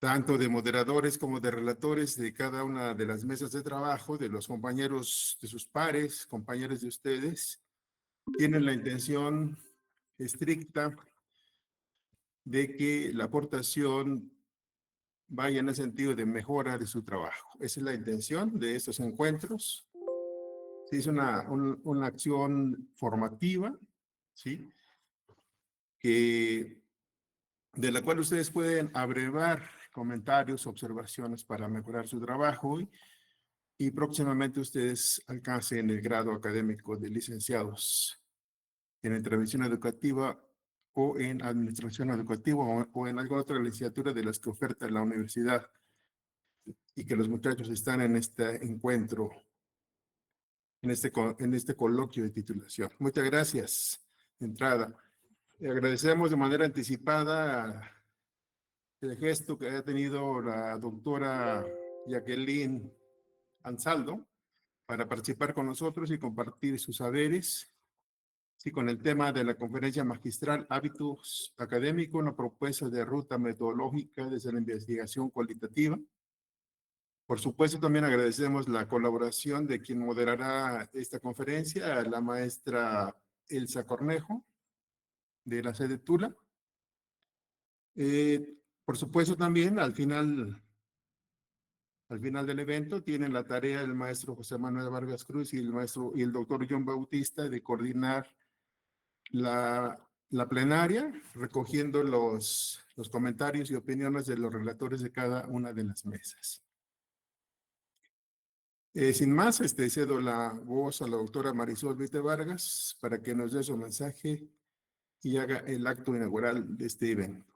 tanto de moderadores como de relatores de cada una de las mesas de trabajo, de los compañeros, de sus pares, compañeros de ustedes, tienen la intención estricta de que la aportación vaya en el sentido de mejora de su trabajo. Esa es la intención de estos encuentros. Sí, es una acción formativa, ¿sí? Que, de la cual ustedes pueden abrevar comentarios, observaciones para mejorar su trabajo y próximamente ustedes alcancen el grado académico de licenciados en intervención educativa o en administración educativa o en alguna otra licenciatura de las que oferta la universidad y que los muchachos están en este encuentro, en este coloquio de titulación. Muchas gracias de entrada. Le agradecemos de manera anticipada el gesto que ha tenido la doctora Jacqueline Ansaldo para participar con nosotros y compartir sus saberes. Sí, con el tema de la conferencia magistral Hábitos Académicos, una propuesta de ruta metodológica desde la investigación cualitativa. Por supuesto, también agradecemos la colaboración de quien moderará esta conferencia, la maestra Elsa Cornejo, de la sede Tula. Por supuesto, también al final del evento tienen la tarea del maestro José Manuel Vargas Cruz y el doctor John Bautista de coordinar la plenaria, recogiendo los comentarios y opiniones de los relatores de cada una de las mesas. Sin más, cedo la voz a la doctora Marisol Vite Vargas para que nos dé su mensaje y haga el acto inaugural de este evento.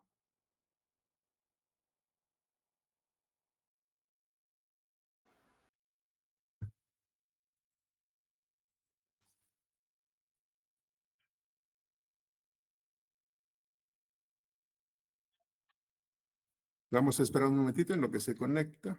Vamos a esperar un momentito en lo que se conecta.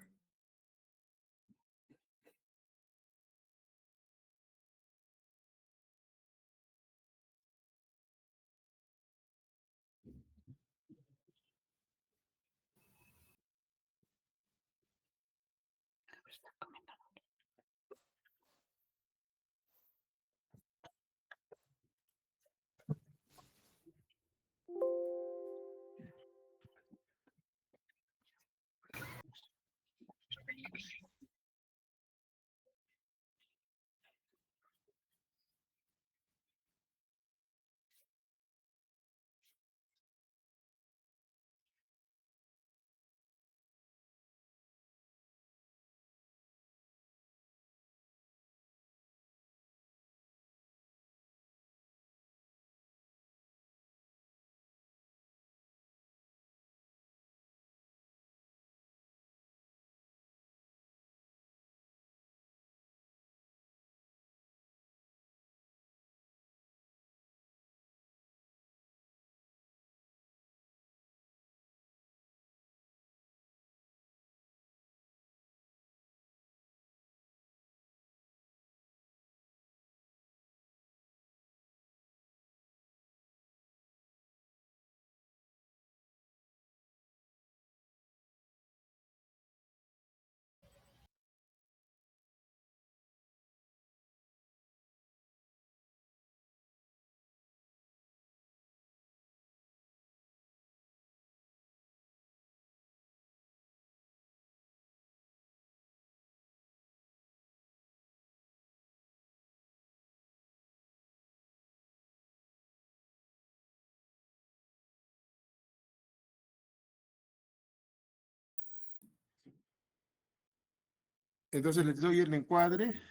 Entonces les doy el encuadre,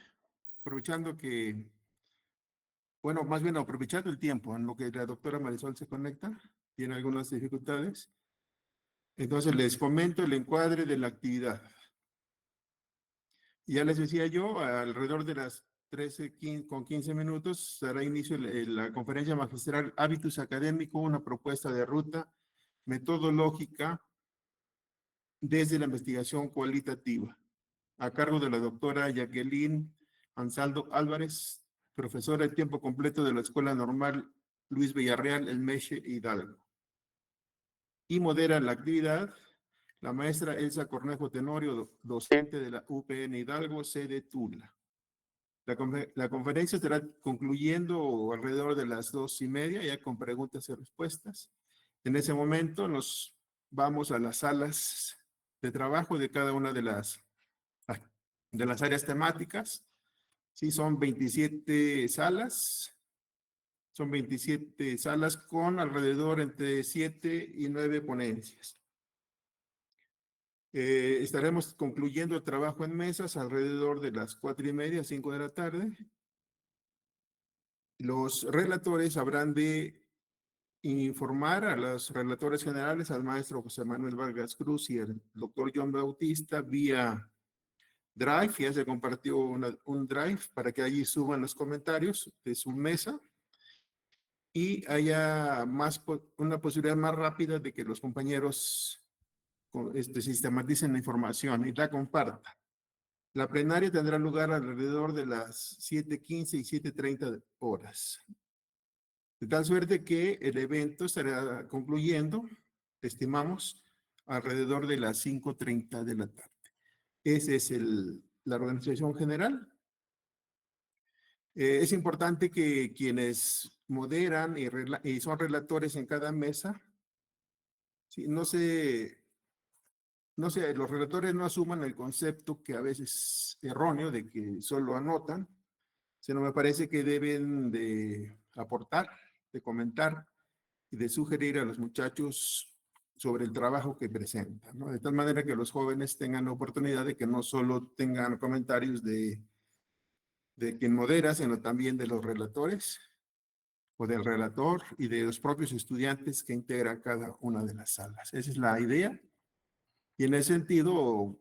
aprovechando que, bueno, más bien aprovechando el tiempo en lo que la doctora Marisol se conecta, tiene algunas dificultades. Entonces les comento el encuadre de la actividad. Ya les decía yo, alrededor de las 13:15 minutos dará inicio la conferencia magistral Hábitus Académico, una propuesta de ruta metodológica desde la investigación cualitativa, a cargo de la doctora Jacqueline Ansaldo Álvarez, profesora de tiempo completo de la Escuela Normal Luis Villarreal, El Meche, Hidalgo. Y modera la actividad La maestra Elsa Cornejo Tenorio, docente de la UPN Hidalgo, sede Tula. La conferencia estará concluyendo alrededor de las 2:30, ya con preguntas y respuestas. En ese momento nos vamos a las salas de trabajo de cada una de las áreas temáticas. Sí, son 27 salas. Son 27 salas con alrededor entre 7 y 9 ponencias. Estaremos concluyendo el trabajo en mesas alrededor de las 4:30, 5 de la tarde. Los relatores habrán de informar a los relatores generales, al maestro José Manuel Vargas Cruz y el doctor John Bautista vía Drive. Ya se compartió un Drive para que allí suban los comentarios de su mesa y haya una posibilidad más rápida de que los compañeros sistematicen la información y la compartan. La plenaria tendrá lugar alrededor de las 7:15 y 7:30 horas. De tal suerte que el evento estará concluyendo, estimamos, alrededor de las 5:30 de la tarde. Esa es la organización general. Es importante que quienes moderan y son relatores en cada mesa, ¿sí? Los relatores no asuman el concepto que a veces es erróneo de que solo anotan, sino me parece que deben de aportar, de comentar y de sugerir a los muchachos sobre el trabajo que presentan, ¿no? De tal manera que los jóvenes tengan la oportunidad de que no solo tengan comentarios de quien modera, sino también de los relatores o del relator y de los propios estudiantes que integran cada una de las salas. Esa es la idea. Y en ese sentido,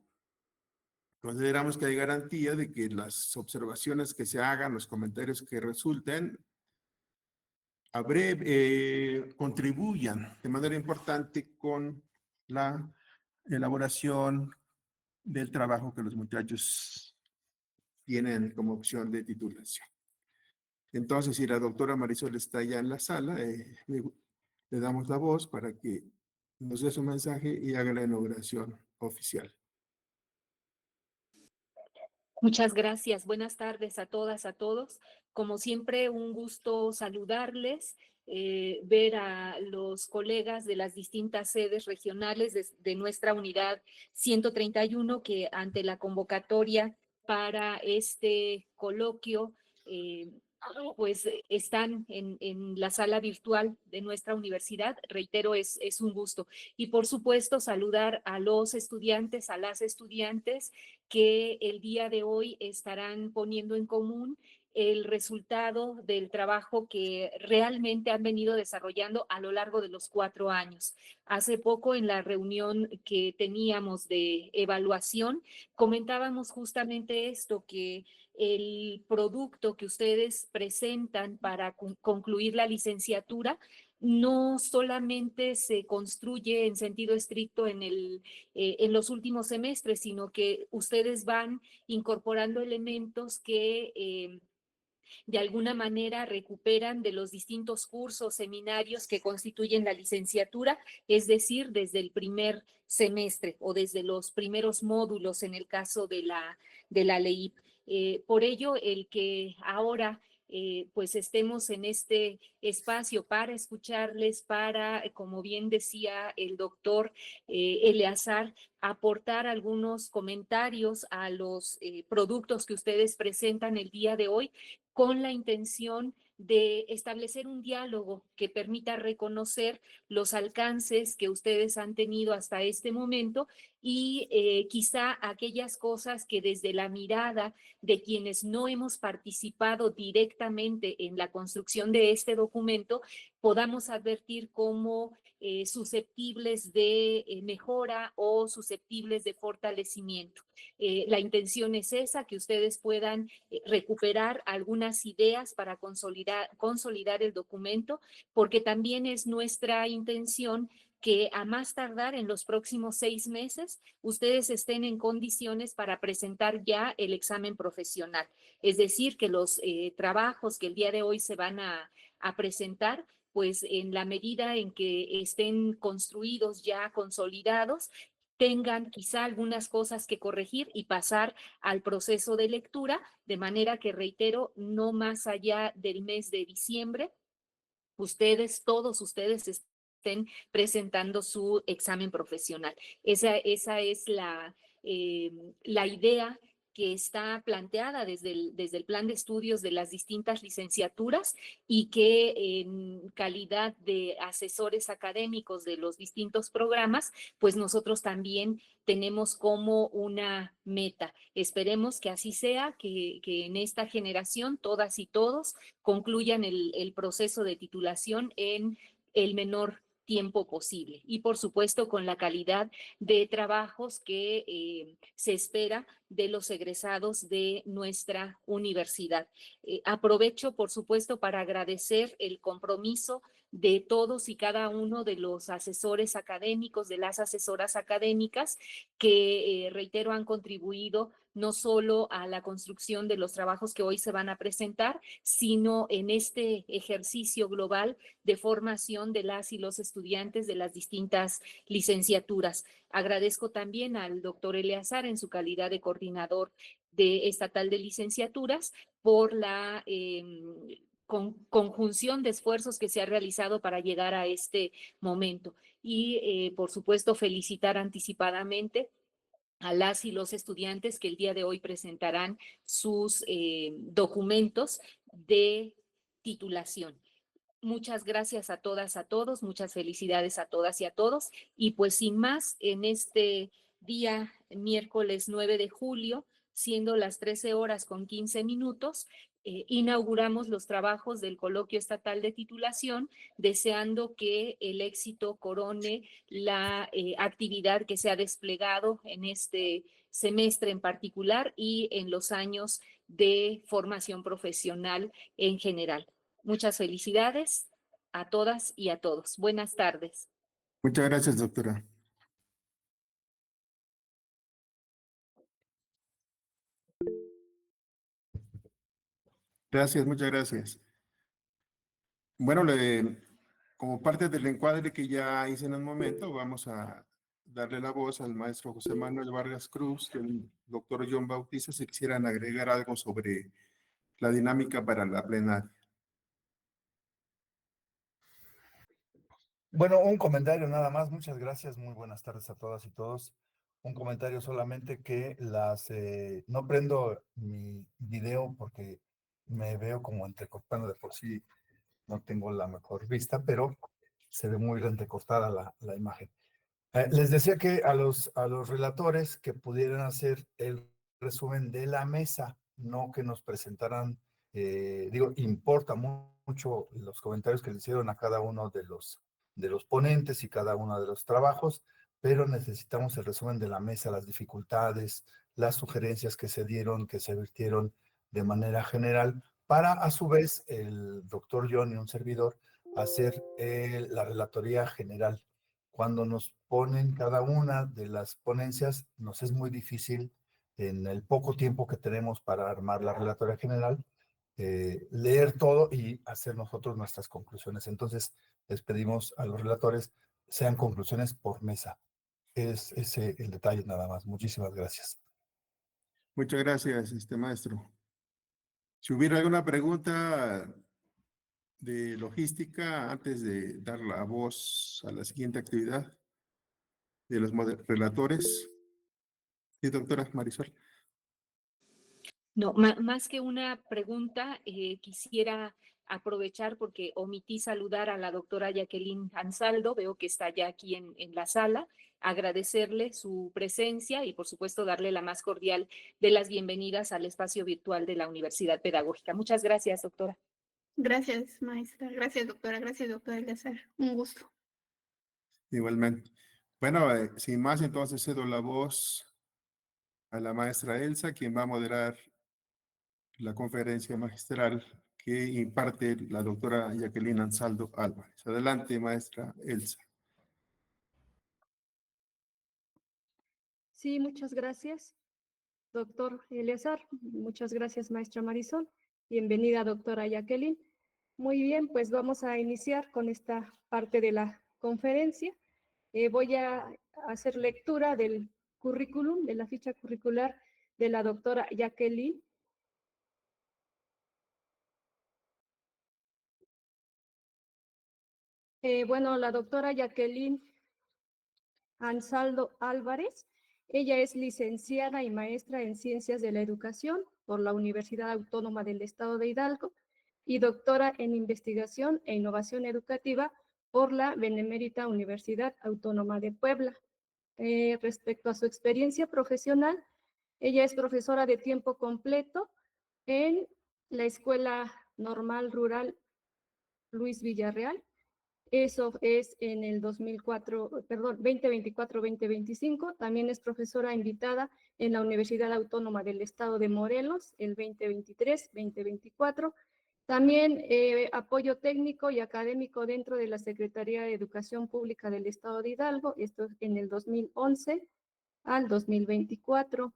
consideramos que hay garantía de que las observaciones que se hagan, los comentarios que resulten, a breve contribuyan de manera importante con la elaboración del trabajo que los muchachos tienen como opción de titulación. Entonces, si la doctora Marisol está ya en la sala, le damos la voz para que nos dé su mensaje y haga la inauguración oficial. Muchas gracias. Buenas tardes a todas, a todos. Como siempre, un gusto saludarles, ver a los colegas de las distintas sedes regionales de nuestra unidad 131 que ante la convocatoria para este coloquio, pues están en la sala virtual de nuestra universidad. Reitero, es un gusto. Y por supuesto, saludar a los estudiantes, a las estudiantes que el día de hoy estarán poniendo en común el resultado del trabajo que realmente han venido desarrollando a lo largo de los 4 años. Hace poco, en la reunión que teníamos de evaluación, comentábamos justamente esto, que el producto que ustedes presentan para concluir la licenciatura no solamente se construye en sentido estricto en los últimos semestres, sino que ustedes van incorporando elementos que de alguna manera recuperan de los distintos cursos, seminarios que constituyen la licenciatura, es decir, desde el primer semestre o desde los primeros módulos en el caso de la LEIP. Por ello, el que ahora pues estemos en este espacio para escucharles, para, como bien decía el doctor Eleazar, aportar algunos comentarios a los productos que ustedes presentan el día de hoy, con la intención de establecer un diálogo que permita reconocer los alcances que ustedes han tenido hasta este momento y quizá aquellas cosas que desde la mirada de quienes no hemos participado directamente en la construcción de este documento podamos advertir como susceptibles de mejora o susceptibles de fortalecimiento. La intención es esa, que ustedes puedan recuperar algunas ideas para consolidar el documento, porque también es nuestra intención que a más tardar en los próximos 6 meses ustedes estén en condiciones para presentar ya el examen profesional. Es decir, que los trabajos que el día de hoy se van a presentar, pues en la medida en que estén construidos ya, consolidados, tengan quizá algunas cosas que corregir y pasar al proceso de lectura, de manera que, reitero, no más allá del mes de diciembre, ustedes, todos ustedes estén presentando su examen profesional. Esa es la idea que está planteada desde el plan de estudios de las distintas licenciaturas y que en calidad de asesores académicos de los distintos programas, pues nosotros también tenemos como una meta. Esperemos que así sea, que en esta generación todas y todos concluyan el proceso de titulación en el menor tiempo posible y por supuesto con la calidad de trabajos que se espera de los egresados de nuestra universidad. Aprovecho por supuesto para agradecer el compromiso de todos y cada uno de los asesores académicos, de las asesoras académicas que, reitero, han contribuido no solo a la construcción de los trabajos que hoy se van a presentar, sino en este ejercicio global de formación de las y los estudiantes de las distintas licenciaturas. Agradezco también al doctor Eleazar en su calidad de coordinador estatal de licenciaturas por la conjunción de esfuerzos que se ha realizado para llegar a este momento. Y, por supuesto, felicitar anticipadamente a las y los estudiantes que el día de hoy presentarán sus documentos de titulación. Muchas gracias a todas, a todos, muchas felicidades a todas y a todos. Y pues sin más, en este día miércoles 9 de julio, siendo las 13 horas con 15 minutos, inauguramos los trabajos del coloquio estatal de titulación, deseando que el éxito corone la actividad que se ha desplegado en este semestre en particular y en los años de formación profesional en general. Muchas felicidades a todas y a todos. Buenas tardes. Muchas gracias, doctora. Gracias, muchas gracias. Bueno, como parte del encuadre que ya hice en un momento, vamos a darle la voz al maestro José Manuel Vargas Cruz, el doctor John Bautista, si quisieran agregar algo sobre la dinámica para la plenaria. Bueno, un comentario nada más. Muchas gracias. Muy buenas tardes a todas y todos. Un comentario solamente que no prendo mi video porque me veo como entrecortando de por sí. No tengo la mejor vista, pero se ve muy entrecortada la imagen. Les decía que a los relatores que pudieran hacer el resumen de la mesa, no que nos presentaran, importa mucho los comentarios que le hicieron a cada uno de los ponentes y cada uno de los trabajos, pero necesitamos el resumen de la mesa, las dificultades, las sugerencias que se dieron, que se vertieron de manera general, para a su vez el doctor John y un servidor hacer la relatoría general. Cuando nos ponen cada una de las ponencias, nos es muy difícil en el poco tiempo que tenemos para armar la relatoría general, leer todo y hacer nosotros nuestras conclusiones. Entonces, les pedimos a los relatores sean conclusiones por mesa. Es ese el detalle nada más. Muchísimas gracias. Muchas gracias, maestro. Si hubiera alguna pregunta de logística antes de dar la voz a la siguiente actividad de los relatores. Sí, doctora Marisol. No, más que una pregunta, quisiera aprovechar porque omití saludar a la doctora Jacqueline Ansaldo, veo que está ya aquí en la sala, agradecerle su presencia y por supuesto darle la más cordial de las bienvenidas al espacio virtual de la Universidad Pedagógica. Muchas gracias, doctora. Gracias, maestra. Gracias, doctora. Gracias, doctora Eleazar. Un gusto. Igualmente. Bueno, sin más, entonces cedo la voz a la maestra Elsa, quien va a moderar la conferencia magistral que imparte la doctora Jacqueline Ansaldo Álvarez. Adelante, maestra Elsa. Sí, muchas gracias, doctor Eleazar. Muchas gracias, maestra Marisol. Bienvenida, doctora Jacqueline. Muy bien, pues vamos a iniciar con esta parte de la conferencia. Voy a hacer lectura del currículum, de la ficha curricular de la doctora Jacqueline. Bueno, la doctora Jacqueline Ansaldo Álvarez, ella es licenciada y maestra en Ciencias de la Educación por la Universidad Autónoma del Estado de Hidalgo y doctora en Investigación e Innovación Educativa por la Benemérita Universidad Autónoma de Puebla. Respecto a su experiencia profesional, ella es profesora de tiempo completo en la Escuela Normal Rural Luis Villarreal. Eso es en el 2024-2025. También es profesora invitada en la Universidad Autónoma del Estado de Morelos, el 2023-2024. También apoyo técnico y académico dentro de la Secretaría de Educación Pública del Estado de Hidalgo, esto en el 2011 al 2024.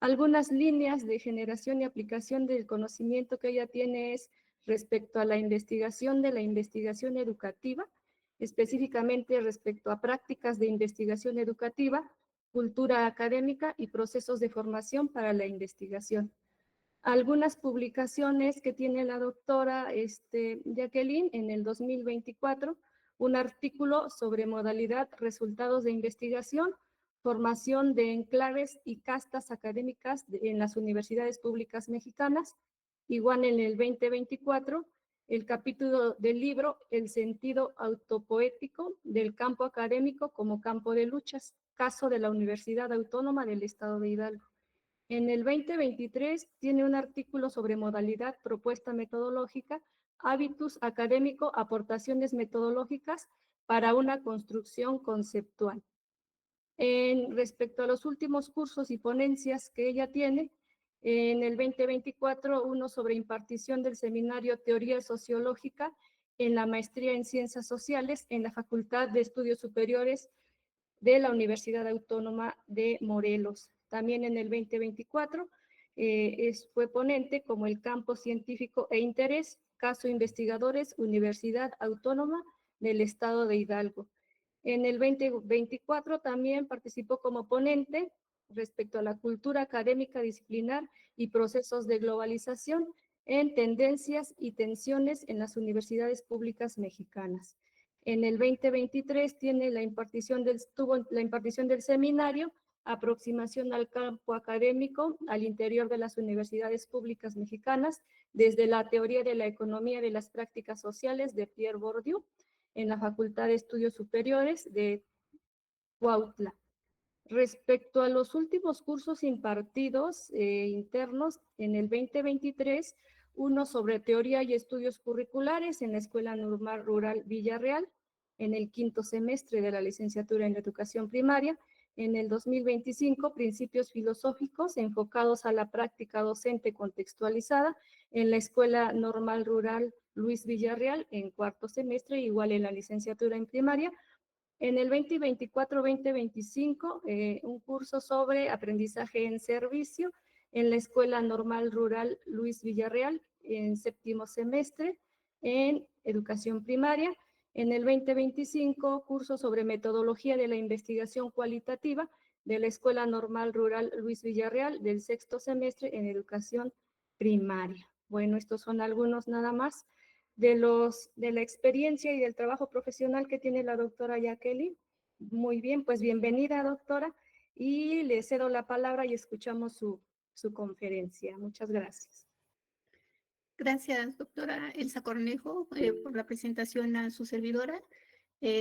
Algunas líneas de generación y aplicación del conocimiento que ella tiene es respecto a la investigación de la investigación educativa, específicamente respecto a prácticas de investigación educativa, cultura académica y procesos de formación para la investigación. Algunas publicaciones que tiene la doctora Jacqueline en el 2024, un artículo sobre modalidad, resultados de investigación, formación de enclaves y castas académicas en las universidades públicas mexicanas. Igual en el 2024, el capítulo del libro El sentido autopoético del campo académico como campo de luchas, caso de la Universidad Autónoma del Estado de Hidalgo. En el 2023 tiene un artículo sobre modalidad, propuesta metodológica, hábitus académico, aportaciones metodológicas para una construcción conceptual. Respecto a los últimos cursos y ponencias que ella tiene, en el 2024, uno sobre impartición del seminario Teoría Sociológica en la maestría en Ciencias Sociales en la Facultad de Estudios Superiores de la Universidad Autónoma de Morelos. También en el 2024 fue ponente como el campo científico e interés, caso investigadores, Universidad Autónoma del Estado de Hidalgo. En el 2024 también participó como ponente respecto a la cultura académica disciplinar y procesos de globalización en tendencias y tensiones en las universidades públicas mexicanas. En el 2023 tuvo la impartición del seminario Aproximación al campo académico al interior de las universidades públicas mexicanas desde la teoría de la economía de las prácticas sociales de Pierre Bourdieu en la Facultad de Estudios Superiores de Cuautla. Respecto a los últimos cursos impartidos internos, en el 2023, uno sobre teoría y estudios curriculares en la Escuela Normal Rural Villarreal, en el 5º semestre de la licenciatura en educación primaria. En el 2025, principios filosóficos enfocados a la práctica docente contextualizada en la Escuela Normal Rural Luis Villarreal, en 4º semestre, igual en la licenciatura en primaria. En el 2024-2025, un curso sobre aprendizaje en servicio en la Escuela Normal Rural Luis Villarreal, en 7º semestre, en educación primaria. En el 2025, curso sobre metodología de la investigación cualitativa de la Escuela Normal Rural Luis Villarreal, del 6º semestre, en educación primaria. Bueno, estos son algunos nada más de la experiencia y del trabajo profesional que tiene la doctora Jacqueline. Muy bien, pues bienvenida, doctora, y le cedo la palabra y escuchamos su conferencia. Muchas gracias. Gracias, doctora Elsa Cornejo, por la presentación a su servidora.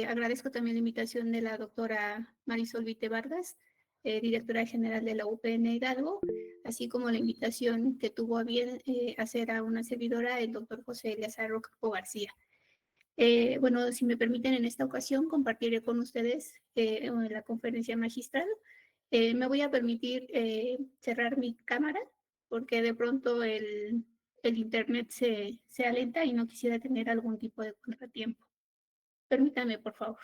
Agradezco también la invitación de la doctora Marisol Vite Vargas, directora general de la UPN Hidalgo, así como la invitación que tuvo a bien hacer a una servidora, el doctor José Eleazar Rocapo García. Bueno, si me permiten, en esta ocasión compartiré con ustedes la conferencia magistral. Me voy a permitir cerrar mi cámara porque de pronto el internet se alenta y no quisiera tener algún tipo de contratiempo. Permítame, por favor.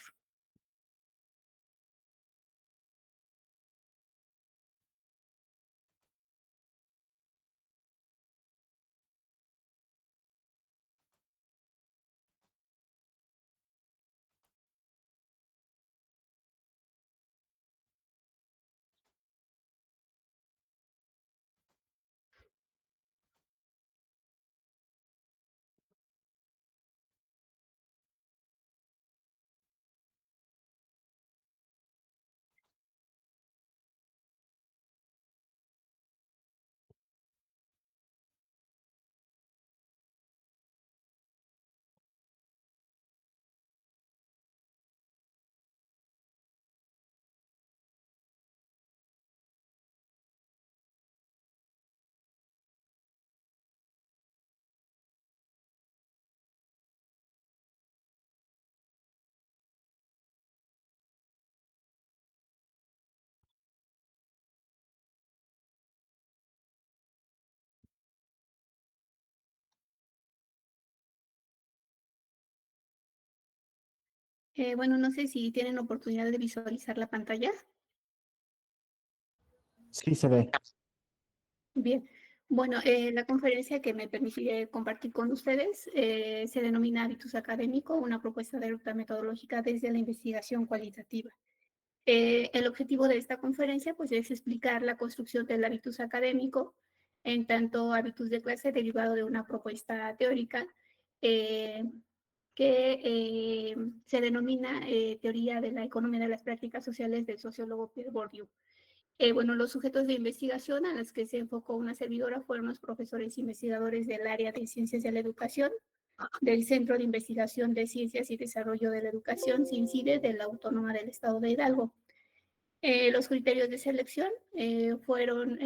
Bueno, no sé si tienen oportunidad de visualizar la pantalla. Sí, se ve. Bien. Bueno, la conferencia que me permitiré compartir con ustedes se denomina Habitus Académico, una propuesta de ruta metodológica desde la investigación cualitativa. El objetivo de esta conferencia pues, es explicar la construcción del hábitus académico, en tanto hábitus de clase derivado de una propuesta teórica eh, que se denomina Teoría de la Economía de las Prácticas Sociales del sociólogo Pierre Bourdieu. Bueno, los sujetos de investigación a los que se enfocó una servidora fueron los profesores investigadores del área de Ciencias de la Educación, del Centro de Investigación de Ciencias y Desarrollo de la Educación, CINCIDE, de la Autónoma del Estado de Hidalgo. Los criterios de selección fueron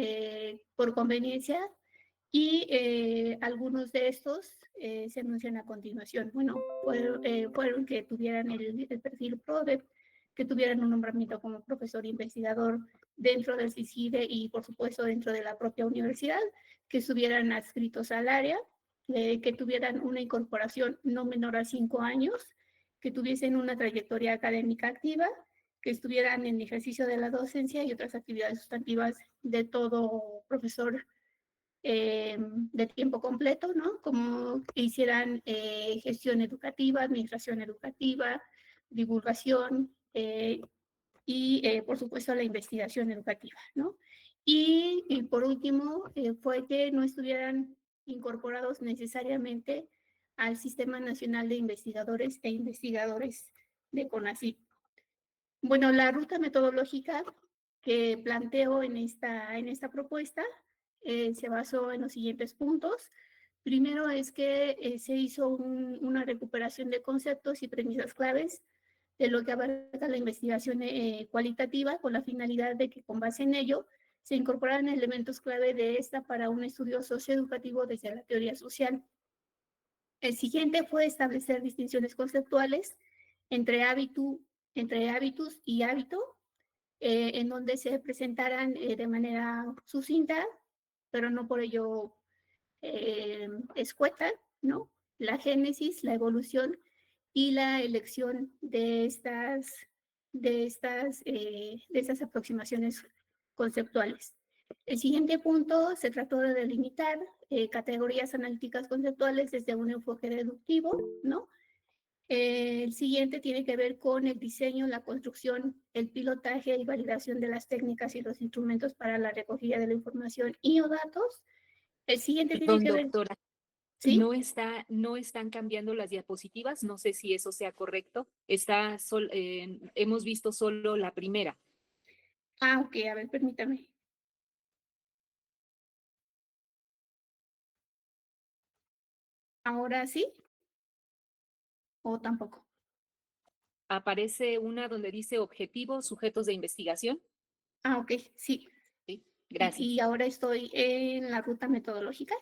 por conveniencia y algunos de estos se anuncian a continuación. Bueno, fueron que tuvieran el perfil PRODEP, que tuvieran un nombramiento como profesor investigador dentro del CICIDE y, por supuesto, dentro de la propia universidad, que estuvieran adscritos al área, que tuvieran una incorporación no menor a 5 años, que tuviesen una trayectoria académica activa, que estuvieran en ejercicio de la docencia y otras actividades sustantivas de todo profesor de tiempo completo, ¿no? Como que hicieran gestión educativa, administración educativa, divulgación y, por supuesto, la investigación educativa, ¿no? Y por último, fue que no estuvieran incorporados necesariamente al Sistema Nacional de Investigadores e Investigadores de CONACYT. Bueno, la ruta metodológica que planteo en esta propuesta se basó en los siguientes puntos. Primero es que se hizo una recuperación de conceptos y premisas claves de lo que abarca la investigación cualitativa, con la finalidad de que con base en ello se incorporaran elementos clave de esta para un estudio socioeducativo desde la teoría social. El siguiente fue establecer distinciones conceptuales entre hábitus y hábito, en donde se presentaran de manera sucinta, pero no por ello escueta, ¿no? La génesis, la evolución y la elección de estas aproximaciones conceptuales. El siguiente punto se trató de delimitar categorías analíticas conceptuales desde un enfoque deductivo, ¿no? El siguiente tiene que ver con el diseño, la construcción, el pilotaje y validación de las técnicas y los instrumentos para la recogida de la información y o datos. El siguiente tiene Perdón, que ver, doctora, ¿sí? no están cambiando las diapositivas, no sé si eso sea correcto. Hemos visto solo la primera. Ah, ok, a ver, permítame. ¿Ahora sí? ¿O tampoco? Aparece una donde dice objetivos, sujetos de investigación. Ah, ok, sí. Sí, gracias. Y ahora estoy en la ruta metodológica.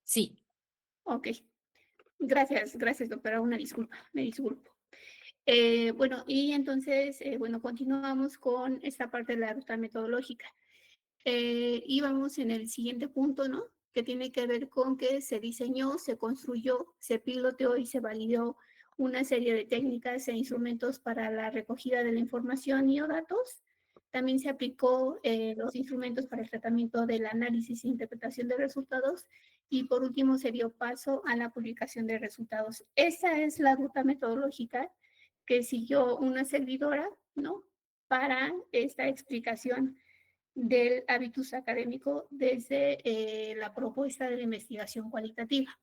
Sí, Ok. Gracias, doctora. Una disculpa, me disculpo. Bueno, y entonces, bueno, continuamos con esta parte de la ruta metodológica. Y vamos en el siguiente punto, ¿no? Que tiene que ver con que se diseñó, se construyó, se piloteó y se validó una serie de técnicas e instrumentos para la recogida de la información y o datos. También se aplicó los instrumentos para el tratamiento del análisis e interpretación de resultados. Y por último, se dio paso a la publicación de resultados. Esa es la ruta metodológica que siguió una servidora, ¿no? Para esta explicación del hábitus académico desde la propuesta de la investigación cualitativa.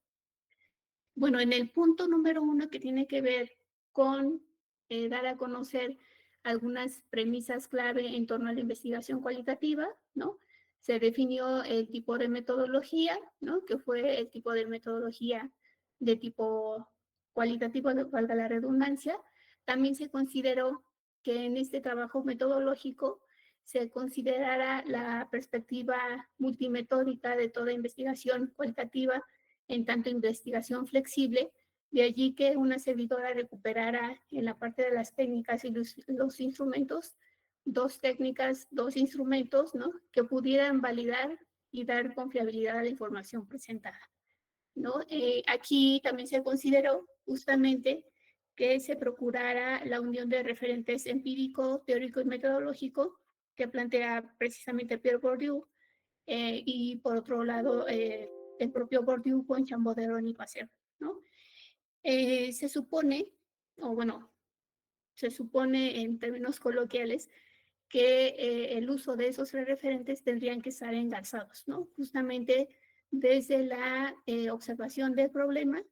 Bueno, en el punto número 1 que tiene que ver con dar a conocer algunas premisas clave en torno a la investigación cualitativa, ¿no? Se definió el tipo de metodología, ¿no? Que fue el tipo de metodología de tipo cualitativo, valga la redundancia. También se consideró que en este trabajo metodológico se considerara la perspectiva multimetódica de toda investigación cualitativa en tanto investigación flexible, de allí que una servidora recuperara en la parte de las técnicas y los instrumentos, dos técnicas, dos instrumentos, ¿no? Que pudieran validar y dar confiabilidad a la información presentada, ¿no? Aquí también se consideró justamente que se procurara la unión de referentes empírico, teórico y metodológico que plantea precisamente Pierre Bourdieu, y por otro lado el propio Bourdieu con Chambodero y Passer, ¿no? Se supone, o bueno, se supone en términos coloquiales, que el uso de esos referentes tendrían que estar engarzados, ¿no? Justamente desde la observación del problema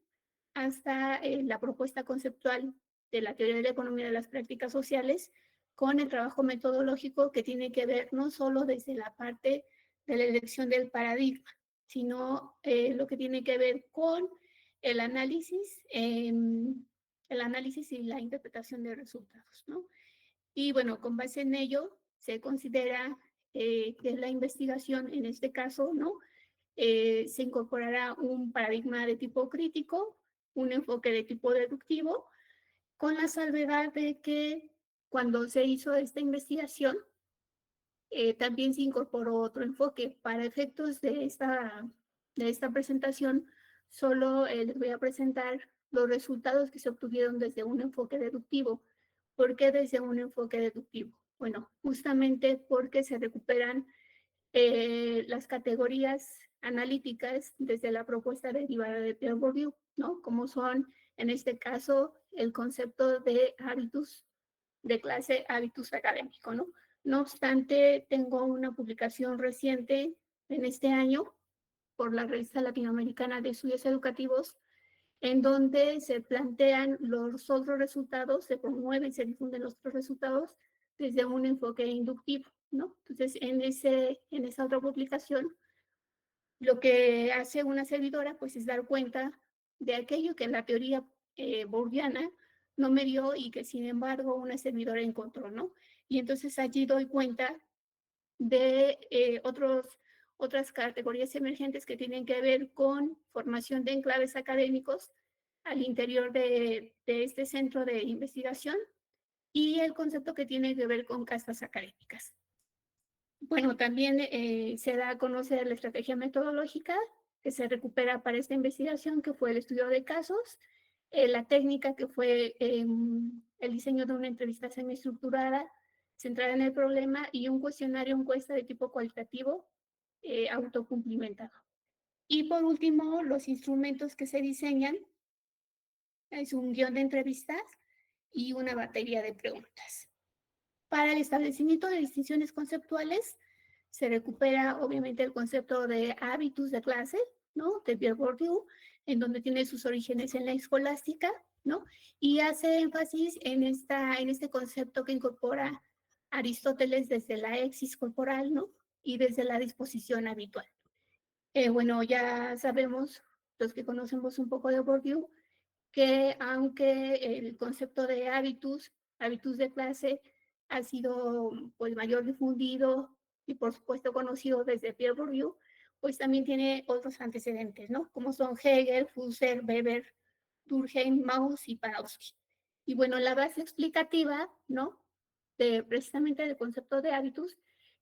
hasta la propuesta conceptual de la teoría de la economía de las prácticas sociales, con el trabajo metodológico que tiene que ver no solo desde la parte de la elección del paradigma, sino lo que tiene que ver con el análisis, el análisis y la interpretación de resultados, ¿no? Y bueno, con base en ello, se considera que la investigación, en este caso, ¿no? Se incorporará un paradigma de tipo crítico, un enfoque de tipo deductivo, con la salvedad de que cuando se hizo esta investigación, también se incorporó otro enfoque. Para efectos de esta presentación, solo les voy a presentar los resultados que se obtuvieron desde un enfoque deductivo. ¿Por qué desde un enfoque deductivo? Bueno, justamente porque se recuperan las categorías analíticas desde la propuesta derivada de Pierre Bourdieu, ¿no? Como son, en este caso, el concepto de hábitus de clase, hábitus académico, ¿no? No obstante, tengo una publicación reciente en este año por la Revista Latinoamericana de Estudios Educativos, en donde se plantean los otros resultados, se promueven, se difunden los otros resultados desde un enfoque inductivo, ¿no? Entonces, en esa otra publicación, lo que hace una servidora, pues, es dar cuenta de aquello que en la teoría bourdiana no me dio y que, sin embargo, una servidora encontró, ¿no? Y entonces allí doy cuenta de otras categorías emergentes que tienen que ver con formación de enclaves académicos al interior de este centro de investigación y el concepto que tiene que ver con castas académicas. Bueno, también se da a conocer la estrategia metodológica que se recupera para esta investigación, que fue el estudio de casos, la técnica que fue el diseño de una entrevista semiestructurada centrada en el problema y un cuestionario encuesta de tipo cualitativo autocumplimentado. Y por último, los instrumentos que se diseñan es un guión de entrevistas y una batería de preguntas. Para el establecimiento de distinciones conceptuales, se recupera obviamente el concepto de hábitus de clase, ¿no? De Pierre Bourdieu, en donde tiene sus orígenes en la escolástica, ¿no? Y hace énfasis en este concepto que incorpora Aristóteles desde la exis corporal, ¿no? Y desde la disposición habitual. Bueno, ya sabemos, los que conocemos un poco de Bourdieu, que aunque el concepto de hábitus de clase, ha sido pues mayor difundido y por supuesto conocido desde Pierre Bourdieu, pues también tiene otros antecedentes, ¿no? Como son Hegel, Husserl, Weber, Durkheim, Mauss y Panofsky. Y bueno, la base explicativa, ¿no? Precisamente del concepto de hábitus,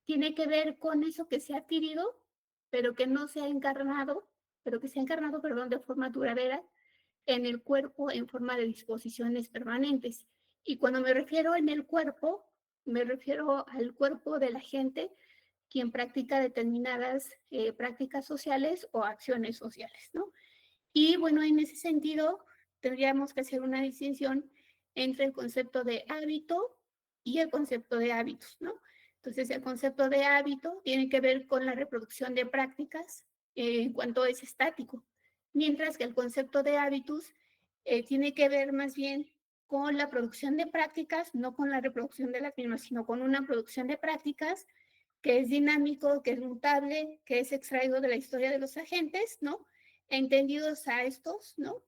tiene que ver con eso que se ha adquirido, pero que no se ha encarnado, perdón, de forma duradera en el cuerpo en forma de disposiciones permanentes. Y cuando me refiero en el cuerpo, me refiero al cuerpo de la gente quien practica determinadas prácticas sociales o acciones sociales, ¿no? Y bueno, en ese sentido, tendríamos que hacer una distinción entre el concepto de hábito y el concepto de hábitos, ¿no? Entonces, el concepto de hábito tiene que ver con la reproducción de prácticas en cuanto es estático, mientras que el concepto de hábitos tiene que ver más bien con la producción de prácticas, no con la reproducción de las mismas, sino con una producción de prácticas que es dinámico, que es mutable, que es extraído de la historia de los agentes, ¿no? Entendidos a estos, ¿no?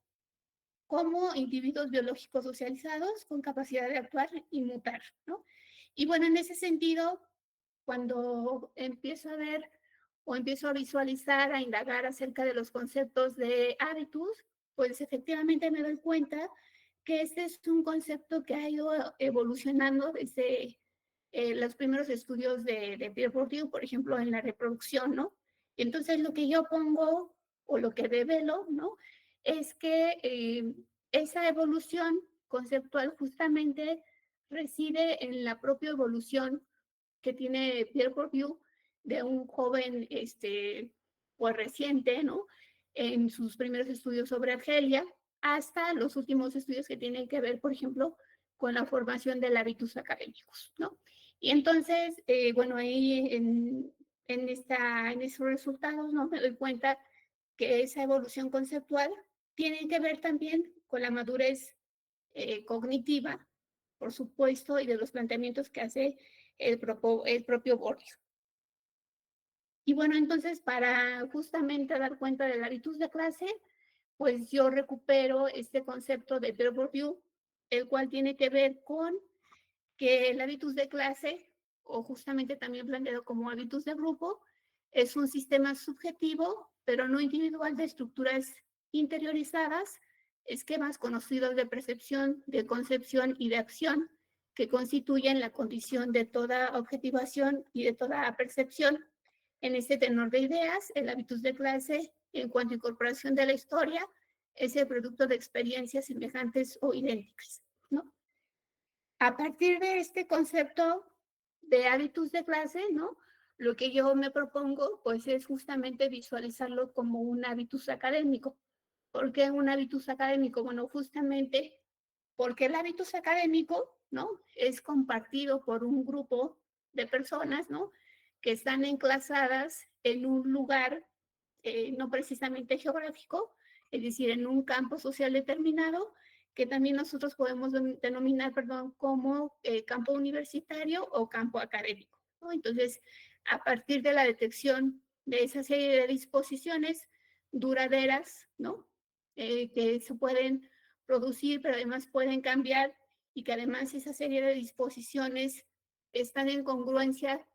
Como individuos biológicos socializados con capacidad de actuar y mutar, ¿no? Y bueno, en ese sentido, cuando empiezo a ver o empiezo a visualizar, a indagar acerca de los conceptos de hábitus, pues efectivamente me doy cuenta que este es un concepto que ha ido evolucionando desde los primeros estudios de Pierre Bourdieu, por ejemplo, en la reproducción, ¿no? Entonces, lo que yo pongo o lo que revelo, ¿no? Es que esa evolución conceptual justamente reside en la propia evolución que tiene Pierre Bourdieu de un joven, pues reciente, ¿no? En sus primeros estudios sobre Argelia, hasta los últimos estudios que tienen que ver, por ejemplo, con la formación del hábitus académicos, ¿no? Y entonces, bueno, ahí en esos resultados, ¿no? Me doy cuenta que esa evolución conceptual tiene que ver también con la madurez cognitiva, por supuesto, y de los planteamientos que hace el propio Bourdieu. Y bueno, entonces para justamente dar cuenta del hábitus de clase, pues yo recupero este concepto de Pierre Bourdieu, el cual tiene que ver con que el hábitus de clase, o justamente también planteado como hábitus de grupo, es un sistema subjetivo, pero no individual, de estructuras interiorizadas, esquemas conocidos de percepción, de concepción y de acción, que constituyen la condición de toda objetivación y de toda percepción. En este tenor de ideas, el hábitus de clase, en cuanto a incorporación de la historia, es el producto de experiencias semejantes o idénticas, ¿no? A partir de este concepto de hábitus de clase, ¿no? Lo que yo me propongo, pues, es justamente visualizarlo como un hábitus académico. ¿Por qué un hábitus académico? Bueno, justamente porque el hábitus académico, ¿no? Es compartido por un grupo de personas, ¿no? Que están enclasadas en un lugar, no precisamente geográfico, es decir, en un campo social determinado, que también nosotros podemos denominar, perdón, como campo universitario o campo académico, ¿no? Entonces, a partir de la detección de esa serie de disposiciones duraderas, ¿no? Que se pueden producir, pero además pueden cambiar, y que además esa serie de disposiciones están en congruencia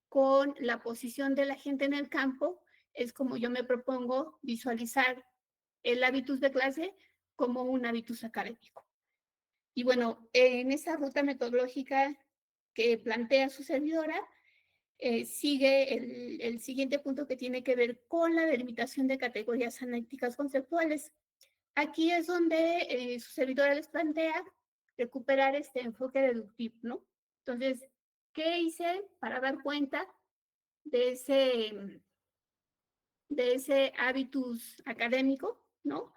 con la posición de la gente en el campo, es como yo me propongo visualizar el hábitus de clase como un hábitus académico. Y bueno, en esa ruta metodológica que plantea su servidora, sigue el siguiente punto, que tiene que ver con la delimitación de categorías analíticas conceptuales. Aquí es donde su servidora les plantea recuperar este enfoque deductivo, ¿no? Entonces, ¿qué hice para dar cuenta de ese hábitus académico, ¿no?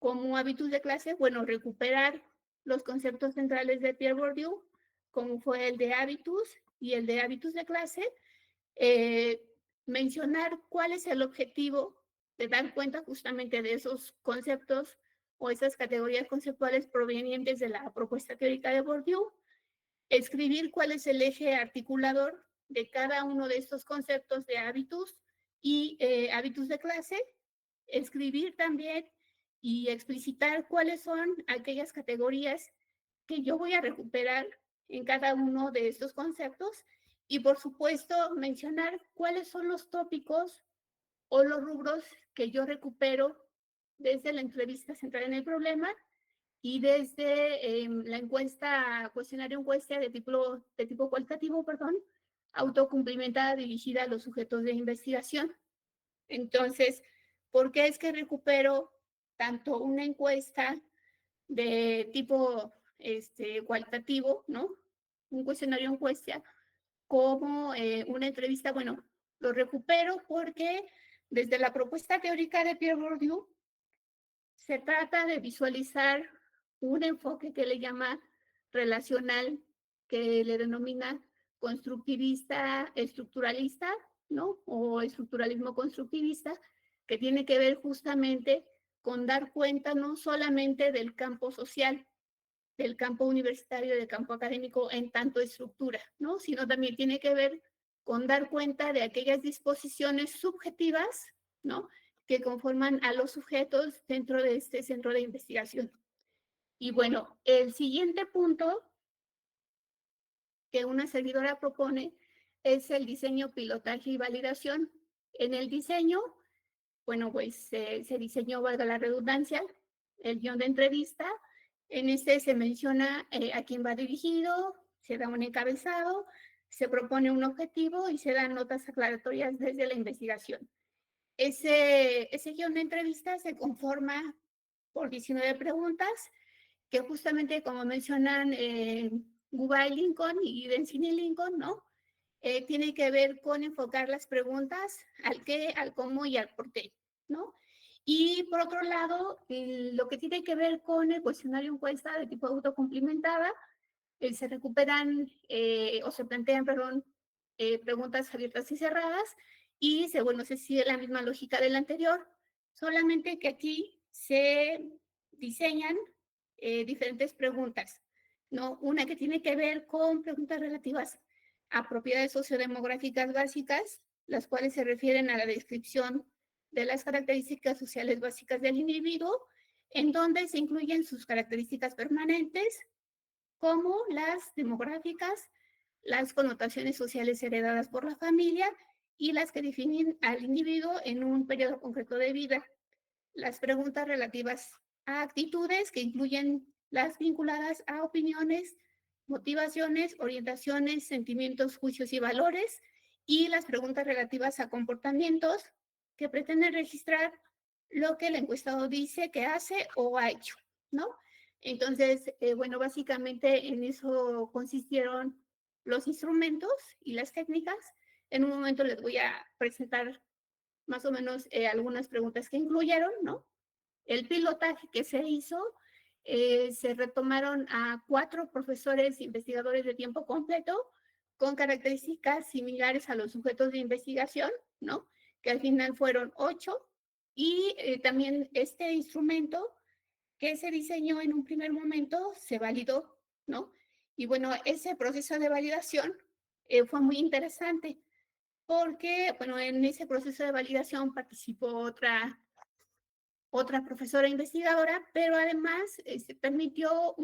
Como hábitus de clase, bueno, recuperar los conceptos centrales de Pierre Bourdieu, como fue el de hábitus y el de hábitus de clase, mencionar cuál es el objetivo de dar cuenta justamente de esos conceptos o esas categorías conceptuales provenientes de la propuesta teórica de Bourdieu, escribir cuál es el eje articulador de cada uno de estos conceptos de hábitus y hábitus de clase, escribir también y explicitar cuáles son aquellas categorías que yo voy a recuperar en cada uno de estos conceptos, y por supuesto mencionar cuáles son los tópicos o los rubros que yo recupero desde la entrevista central en el problema y desde la encuesta, cuestionario encuesta de tipo cualitativo, perdón, autocumplimentada dirigida a los sujetos de investigación. Entonces, ¿por qué es que recupero tanto una encuesta de tipo cualitativo, ¿no? Un cuestionario encuesta, como una entrevista? Bueno, lo recupero porque desde la propuesta teórica de Pierre Bourdieu se trata de visualizar un enfoque que le llama relacional, que le denomina constructivista estructuralista, ¿no? O estructuralismo constructivista, que tiene que ver justamente con dar cuenta no solamente del campo social, del campo universitario, del campo académico en tanto estructura, ¿no? Sino también tiene que ver con dar cuenta de aquellas disposiciones subjetivas, ¿no? Que conforman a los sujetos dentro de este centro de investigación. Y bueno, el siguiente punto que una servidora propone es el diseño, pilotaje y validación. En el diseño, bueno, pues se diseñó, valga la redundancia, el guión de entrevista. En este se menciona a quién va dirigido, se da un encabezado, se propone un objetivo y se dan notas aclaratorias desde la investigación. Ese guión de entrevista se conforma por 19 preguntas que justamente como mencionan Guba y Lincoln y Densini y Lincoln, ¿no? Tiene que ver con enfocar las preguntas al qué, al cómo y al por qué, ¿no? Y por otro lado, lo que tiene que ver con el cuestionario encuesta de tipo autocumplimentada, se recuperan o se plantean, perdón, preguntas abiertas y cerradas y bueno, se sigue la misma lógica del anterior, solamente que aquí se diseñan diferentes preguntas, ¿no? Una que tiene que ver con preguntas relativas a propiedades sociodemográficas básicas, las cuales se refieren a la descripción de las características sociales básicas del individuo, en donde se incluyen sus características permanentes, como las demográficas, las connotaciones sociales heredadas por la familia y las que definen al individuo en un periodo concreto de vida. Las preguntas relativas a actitudes que incluyen las vinculadas a opiniones, motivaciones, orientaciones, sentimientos, juicios y valores, y las preguntas relativas a comportamientos que pretenden registrar lo que el encuestado dice que hace o ha hecho, ¿no? Entonces, bueno, básicamente en eso consistieron los instrumentos y las técnicas. En un momento les voy a presentar más o menos algunas preguntas que incluyeron, ¿no? El pilotaje que se hizo, se retomaron a 4 profesores investigadores de tiempo completo con características similares a los sujetos de investigación, ¿no? Que al final fueron 8. Y también este instrumento que se diseñó en un primer momento se validó, ¿no? Y bueno, ese proceso de validación fue muy interesante porque, bueno, en ese proceso de validación participó otra profesora investigadora, pero además se permitió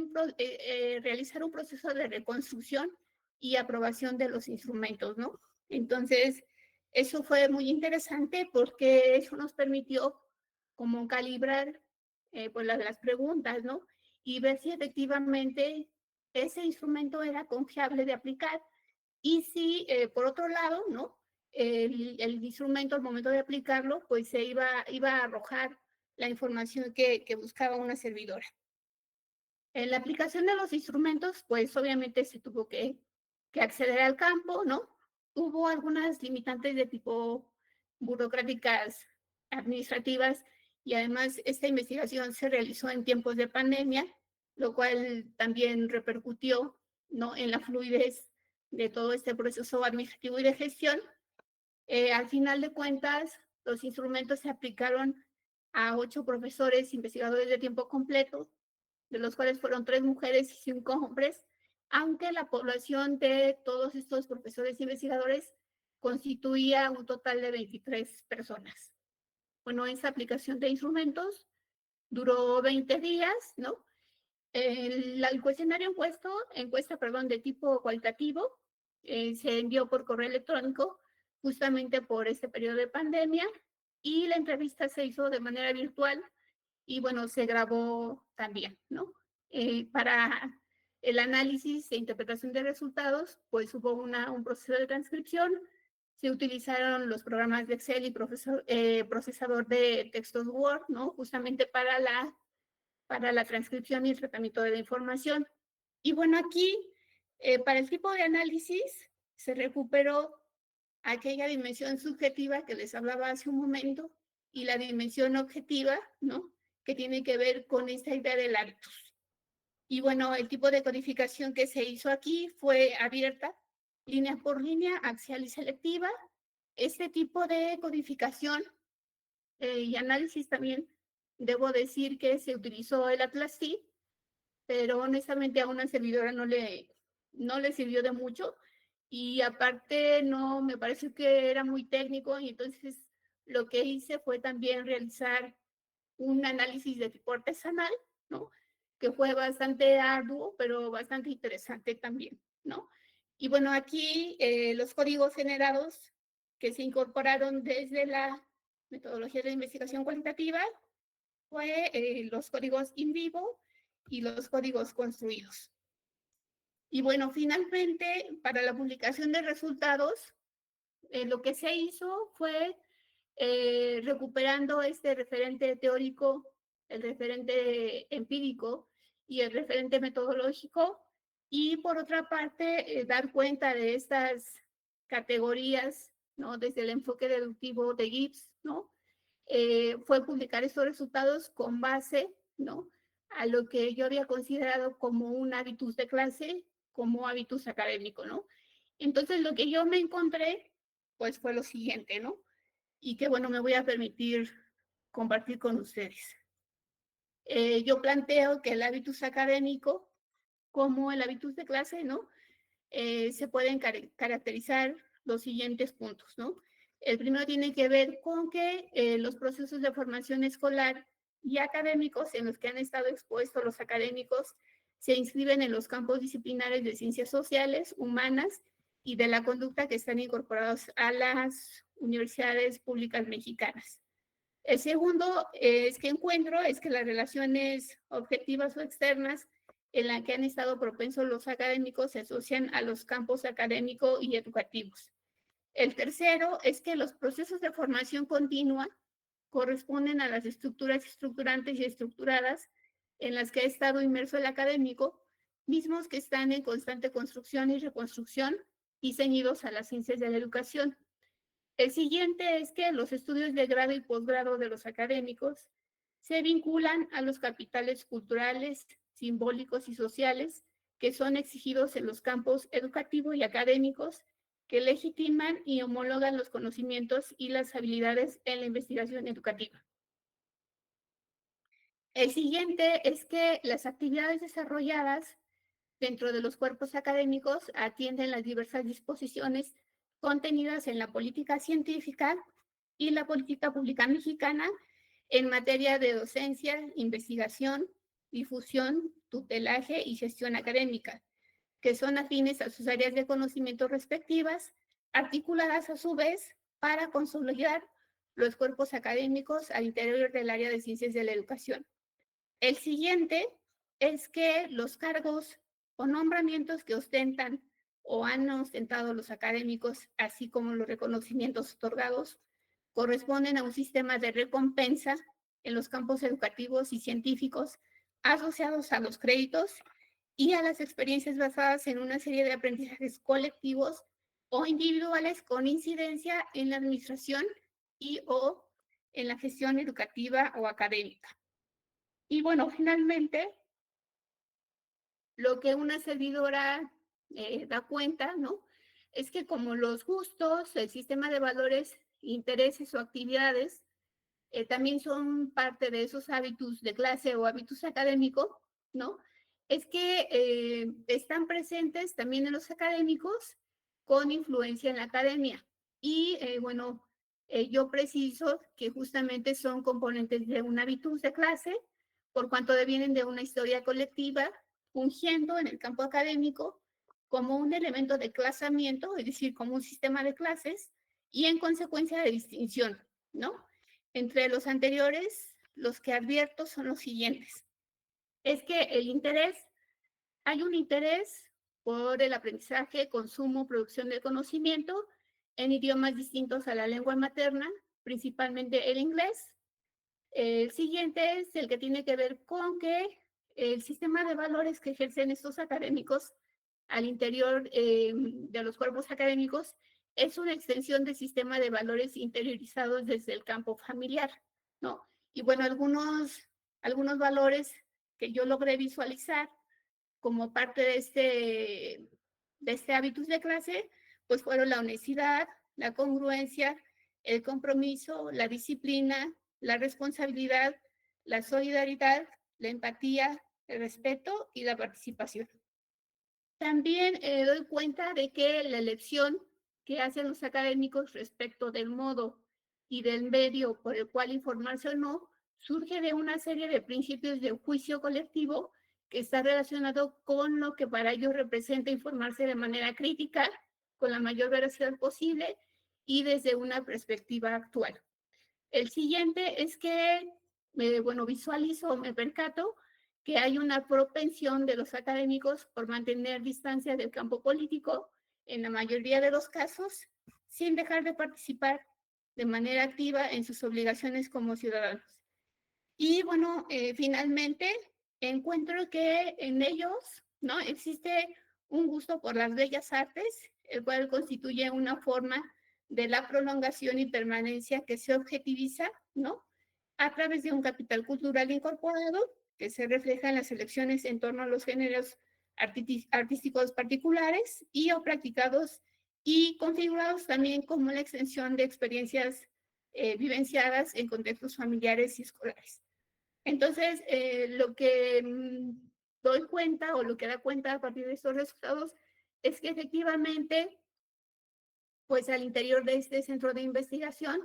realizar un proceso de reconstrucción y aprobación de los instrumentos, ¿no? Entonces, eso fue muy interesante porque eso nos permitió como calibrar pues las preguntas, ¿no? Y ver si efectivamente ese instrumento era confiable de aplicar y si, por otro lado, ¿no? El instrumento al momento de aplicarlo, pues se iba a arrojar la información que buscaba una servidora. En la aplicación de los instrumentos, pues obviamente se tuvo que acceder al campo, ¿no? Hubo algunas limitantes de tipo burocráticas, administrativas, y además esta investigación se realizó en tiempos de pandemia, lo cual también repercutió, ¿no? En la fluidez de todo este proceso administrativo y de gestión. Al final de cuentas, los instrumentos se aplicaron a 8 profesores investigadores de tiempo completo, de los cuales fueron 3 mujeres y 5 hombres, aunque la población de todos estos profesores investigadores constituía un total de 23 personas. Bueno, esa aplicación de instrumentos duró 20 días, ¿no? El cuestionario encuesta, de tipo cualitativo, se envió por correo electrónico justamente por este periodo de pandemia, y la entrevista se hizo de manera virtual y bueno, se grabó también, ¿no? Para el análisis e interpretación de resultados, pues hubo un proceso de transcripción, se utilizaron los programas de Excel y procesador de textos Word, ¿no? Justamente para la transcripción y el tratamiento de la información. Y bueno, aquí, para el tipo de análisis, se recuperó aquella dimensión subjetiva que les hablaba hace un momento y la dimensión objetiva, ¿no? Que tiene que ver con esta idea del hábitus. Y bueno, el tipo de codificación que se hizo aquí fue abierta, línea por línea, axial y selectiva. Este tipo de codificación y análisis también, debo decir que se utilizó el Atlas C, pero honestamente a una servidora no le sirvió de mucho, y aparte no, me parece que era muy técnico, y entonces lo que hice fue también realizar un análisis de tipo artesanal, ¿no? Que fue bastante arduo, pero bastante interesante también, ¿no? Y bueno, aquí los códigos generados que se incorporaron desde la metodología de investigación cualitativa fue los códigos in vivo y los códigos construidos. Y bueno, finalmente, para la publicación de resultados, lo que se hizo fue recuperando este referente teórico, el referente empírico y el referente metodológico, y por otra parte, dar cuenta de estas categorías, ¿no? Desde el enfoque deductivo de Gibbs, ¿no? Fue publicar estos resultados con base, ¿no? A lo que yo había considerado como un hábitus de clase, como hábitus académico, ¿no? Entonces, lo que yo me encontré, pues fue lo siguiente, ¿no? Y que, bueno, me voy a permitir compartir con ustedes. Yo planteo que el hábitus académico, como el hábitus de clase, ¿no? Se pueden caracterizar los siguientes puntos, ¿no? El primero tiene que ver con que los procesos de formación escolar y académicos en los que han estado expuestos los académicos se inscriben en los campos disciplinares de ciencias sociales, humanas y de la conducta que están incorporados a las universidades públicas mexicanas. El segundo es que encuentro es que las relaciones objetivas o externas en las que han estado propensos los académicos se asocian a los campos académico y educativos. El tercero es que los procesos de formación continua corresponden a las estructuras estructurantes y estructuradas en las que ha estado inmerso el académico, mismos que están en constante construcción y reconstrucción y ceñidos a las ciencias de la educación. El siguiente es que los estudios de grado y posgrado de los académicos se vinculan a los capitales culturales, simbólicos y sociales que son exigidos en los campos educativos y académicos que legitiman y homologan los conocimientos y las habilidades en la investigación educativa. El siguiente es que las actividades desarrolladas dentro de los cuerpos académicos atienden las diversas disposiciones contenidas en la política científica y la política pública mexicana en materia de docencia, investigación, difusión, tutelaje y gestión académica, que son afines a sus áreas de conocimiento respectivas, articuladas a su vez para consolidar los cuerpos académicos al interior del área de ciencias de la educación. El siguiente es que los cargos o nombramientos que ostentan o han ostentado los académicos, así como los reconocimientos otorgados, corresponden a un sistema de recompensa en los campos educativos y científicos asociados a los créditos y a las experiencias basadas en una serie de aprendizajes colectivos o individuales con incidencia en la administración y o en la gestión educativa o académica. Y bueno, finalmente, lo que una servidora da cuenta, ¿no? Es que como los gustos, el sistema de valores, intereses o actividades también son parte de esos hábitos de clase o hábitos académicos, ¿no? Es que están presentes también en los académicos con influencia en la academia. Y bueno, yo preciso que justamente son componentes de un hábitus de clase, por cuanto devienen de una historia colectiva, fungiendo en el campo académico como un elemento de clasamiento, es decir, como un sistema de clases, y en consecuencia de distinción, ¿no? Entre los anteriores, los que advierto son los siguientes. Es que el interés, hay un interés por el aprendizaje, consumo, producción del conocimiento en idiomas distintos a la lengua materna, principalmente el inglés. El siguiente es el que tiene que ver con que el sistema de valores que ejercen estos académicos al interior de los cuerpos académicos es una extensión del sistema de valores interiorizados desde el campo familiar, ¿no? Y bueno, algunos valores que yo logré visualizar como parte de este hábitus de clase, pues fueron la honestidad, la congruencia, el compromiso, la disciplina, la responsabilidad, la solidaridad, la empatía, el respeto y la participación. También doy cuenta de que la elección que hacen los académicos respecto del modo y del medio por el cual informarse o no, surge de una serie de principios de juicio colectivo que está relacionado con lo que para ellos representa informarse de manera crítica, con la mayor veracidad posible y desde una perspectiva actual. El siguiente es que, bueno, visualizo, me percato que hay una propensión de los académicos por mantener distancia del campo político en la mayoría de los casos, sin dejar de participar de manera activa en sus obligaciones como ciudadanos. Y bueno, finalmente, encuentro que en ellos, ¿no? Existe un gusto por las bellas artes, el cual constituye una forma de la prolongación y permanencia que se objetiviza, ¿no? A través de un capital cultural incorporado que se refleja en las elecciones en torno a los géneros artísticos particulares y o practicados y configurados también como la extensión de experiencias vivenciadas en contextos familiares y escolares. Entonces, lo que doy cuenta o lo que da cuenta a partir de estos resultados es que efectivamente, pues al interior de este centro de investigación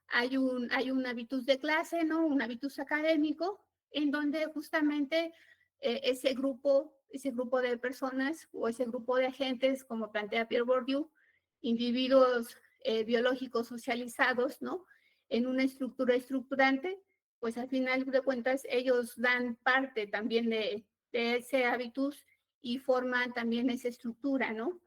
hay un hábitus de clase, ¿no? Un hábitus académico, en donde justamente ese grupo de personas o ese grupo de agentes, como plantea Pierre Bourdieu, individuos biológicos socializados, ¿no? En una estructura estructurante, pues al final de cuentas ellos dan parte también de ese hábitus y forman también esa estructura, ¿no?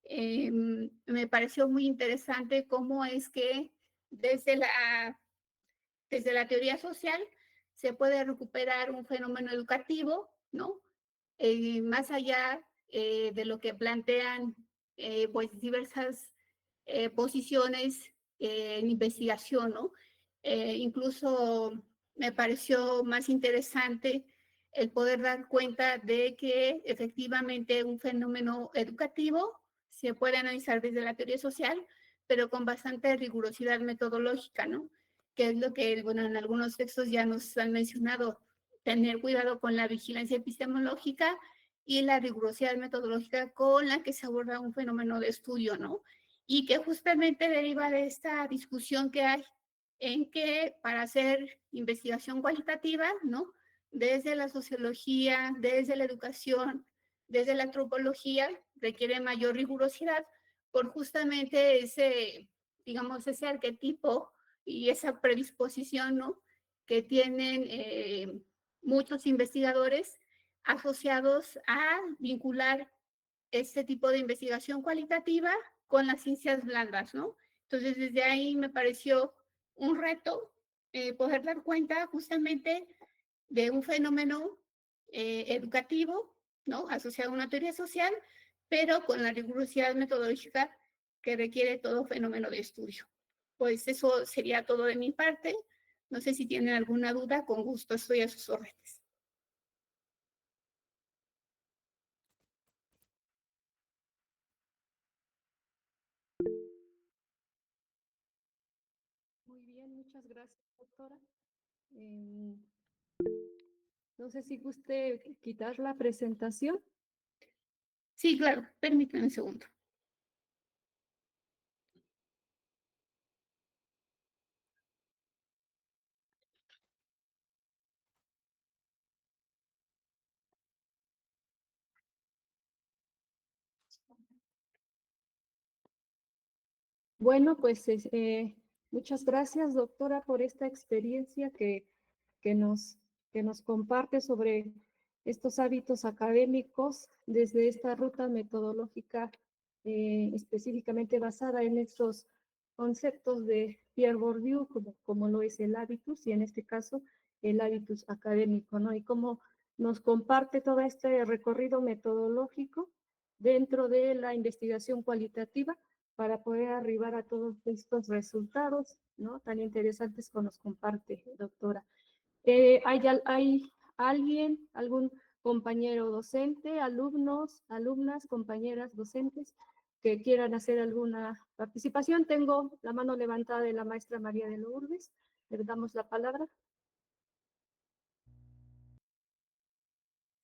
Me pareció muy interesante cómo es que desde la teoría social se puede recuperar un fenómeno educativo, ¿no? Más allá de lo que plantean pues diversas posiciones en investigación, ¿no? Incluso me pareció más interesante el poder dar cuenta de que efectivamente un fenómeno educativo se puede analizar desde la teoría social, pero con bastante rigurosidad metodológica, ¿no? Que es lo que, bueno, en algunos textos ya nos han mencionado, tener cuidado con la vigilancia epistemológica y la rigurosidad metodológica con la que se aborda un fenómeno de estudio, ¿no? Y que justamente deriva de esta discusión que hay en que para hacer investigación cualitativa, ¿no? Desde la sociología, desde la educación, desde la antropología, requiere mayor rigurosidad por justamente ese, digamos, ese arquetipo y esa predisposición, ¿no? Que tienen muchos investigadores asociados a vincular este tipo de investigación cualitativa con las ciencias blandas, ¿no? Entonces, desde ahí me pareció un reto poder dar cuenta justamente de un fenómeno educativo, ¿no? Asociado a una teoría social, pero con la rigurosidad metodológica que requiere todo fenómeno de estudio. Pues eso sería todo de mi parte. No sé si tienen alguna duda, con gusto estoy a sus órdenes. Muy bien, muchas gracias, doctora. Em, no sé si guste quitar la presentación. Sí, claro, permítanme un segundo. Bueno, pues muchas gracias, doctora, por esta experiencia que nos, que nos comparte sobre estos hábitos académicos desde esta ruta metodológica específicamente basada en estos conceptos de Pierre Bourdieu, como lo es el hábitus, y en este caso el hábitus académico, ¿no? Y cómo nos comparte todo este recorrido metodológico dentro de la investigación cualitativa para poder arribar a todos estos resultados, ¿no? Tan interesantes que nos comparte, doctora. ¿Hay alguien, algún compañero docente, alumnos, alumnas, compañeras docentes que quieran hacer alguna participación? Tengo la mano levantada de la maestra María de Lourdes. Le damos la palabra.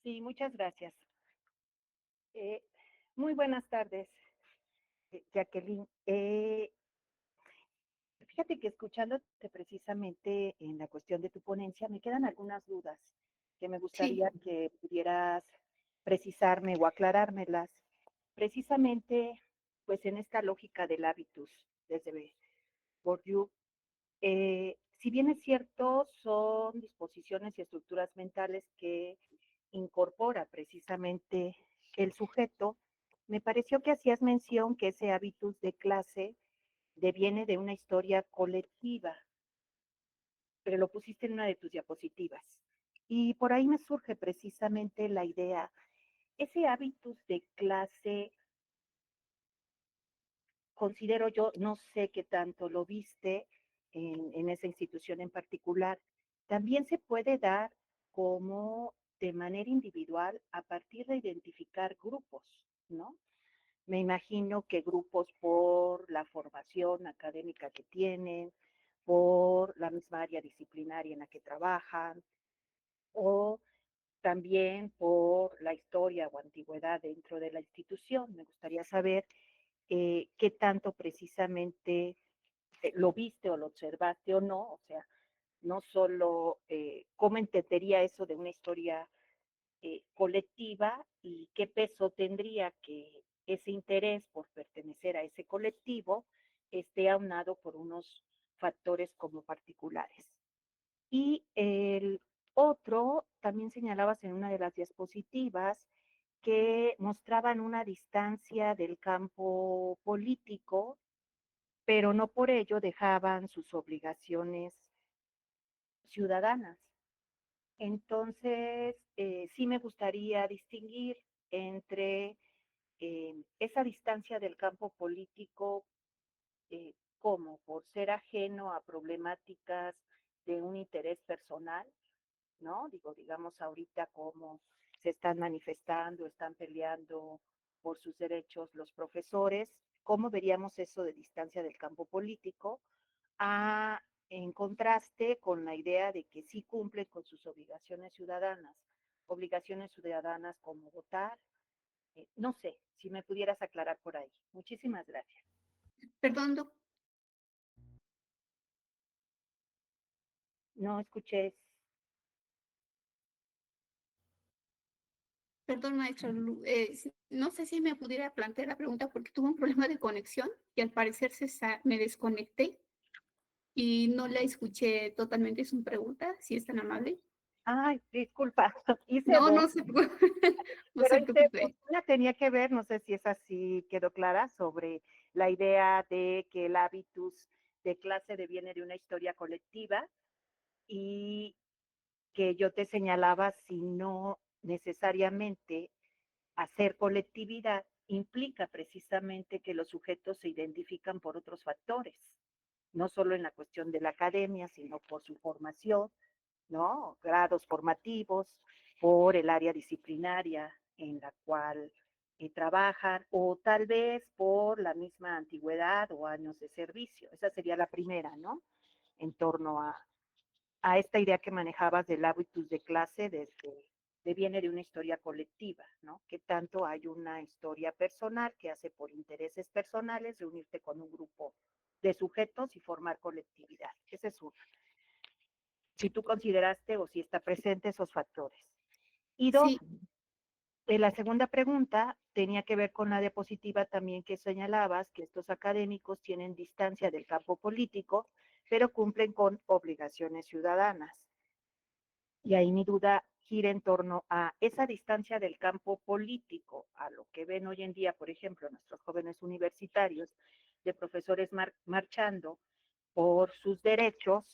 Sí, muchas gracias. Muy buenas tardes, Jacqueline. Fíjate que escuchándote precisamente en la cuestión de tu ponencia, me quedan algunas dudas que me gustaría Sí. que pudieras precisarme o aclarármelas. Precisamente, pues en esta lógica del hábitus, desde Bourdieu, si bien es cierto, son disposiciones y estructuras mentales que incorpora precisamente el sujeto, me pareció que hacías mención que ese hábitus de clase deviene de una historia colectiva, pero lo pusiste en una de tus diapositivas. Y por ahí me surge precisamente la idea, ese hábitus de clase, considero yo, no sé qué tanto lo viste en esa institución en particular, también se puede dar como de manera individual a partir de identificar grupos, ¿no? Me imagino que grupos por la formación académica que tienen, por la misma área disciplinaria en la que trabajan, o también por la historia o antigüedad dentro de la institución. Me gustaría saber qué tanto precisamente lo viste o lo observaste o no, o sea, no solo cómo entendería eso de una historia colectiva y qué peso tendría que ese interés por pertenecer a ese colectivo esté aunado por unos factores como particulares. Y el otro, también señalabas en una de las diapositivas, que mostraban una distancia del campo político, pero no por ello dejaban sus obligaciones ciudadanas. Entonces, sí me gustaría distinguir entre esa distancia del campo político como por ser ajeno a problemáticas de un interés personal, ¿no? Digamos ahorita cómo se están manifestando, están peleando por sus derechos los profesores, ¿cómo veríamos eso de distancia del campo político? En contraste con la idea de que sí cumplen con sus obligaciones ciudadanas como votar. No sé, si me pudieras aclarar por ahí. Muchísimas gracias. Perdón, No escuché. perdón, maestra Lulu. No sé si me pudiera plantear la pregunta porque tuve un problema de conexión y al parecer me desconecté y no la escuché totalmente su pregunta, si es tan amable. Ay, disculpa, hice No, dos, no se preocupe. No pero se hice dos. preocupe. Una tenía que ver, no sé si esa sí quedó clara, sobre la idea de que el hábitus de clase deviene de una historia colectiva y que yo te señalaba si no necesariamente hacer colectividad implica precisamente que los sujetos se identifican por otros factores, no solo en la cuestión de la academia, sino por su formación, ¿no? Grados formativos, por el área disciplinaria en la cual trabajan, o tal vez por la misma antigüedad o años de servicio. Esa sería la primera, ¿no? En torno a esta idea que manejabas del hábitus de clase viene de una historia colectiva, ¿no? Que tanto hay una historia personal que hace por intereses personales reunirte con un grupo de sujetos y formar colectividad. Ese es uno. Si tú consideraste o si está presente esos factores. Y dos, Sí, la segunda pregunta tenía que ver con la diapositiva también que señalabas, que estos académicos tienen distancia del campo político, pero cumplen con obligaciones ciudadanas. Y ahí mi duda gira en torno a esa distancia del campo político, a lo que ven hoy en día, por ejemplo, nuestros jóvenes universitarios, de profesores marchando por sus derechos.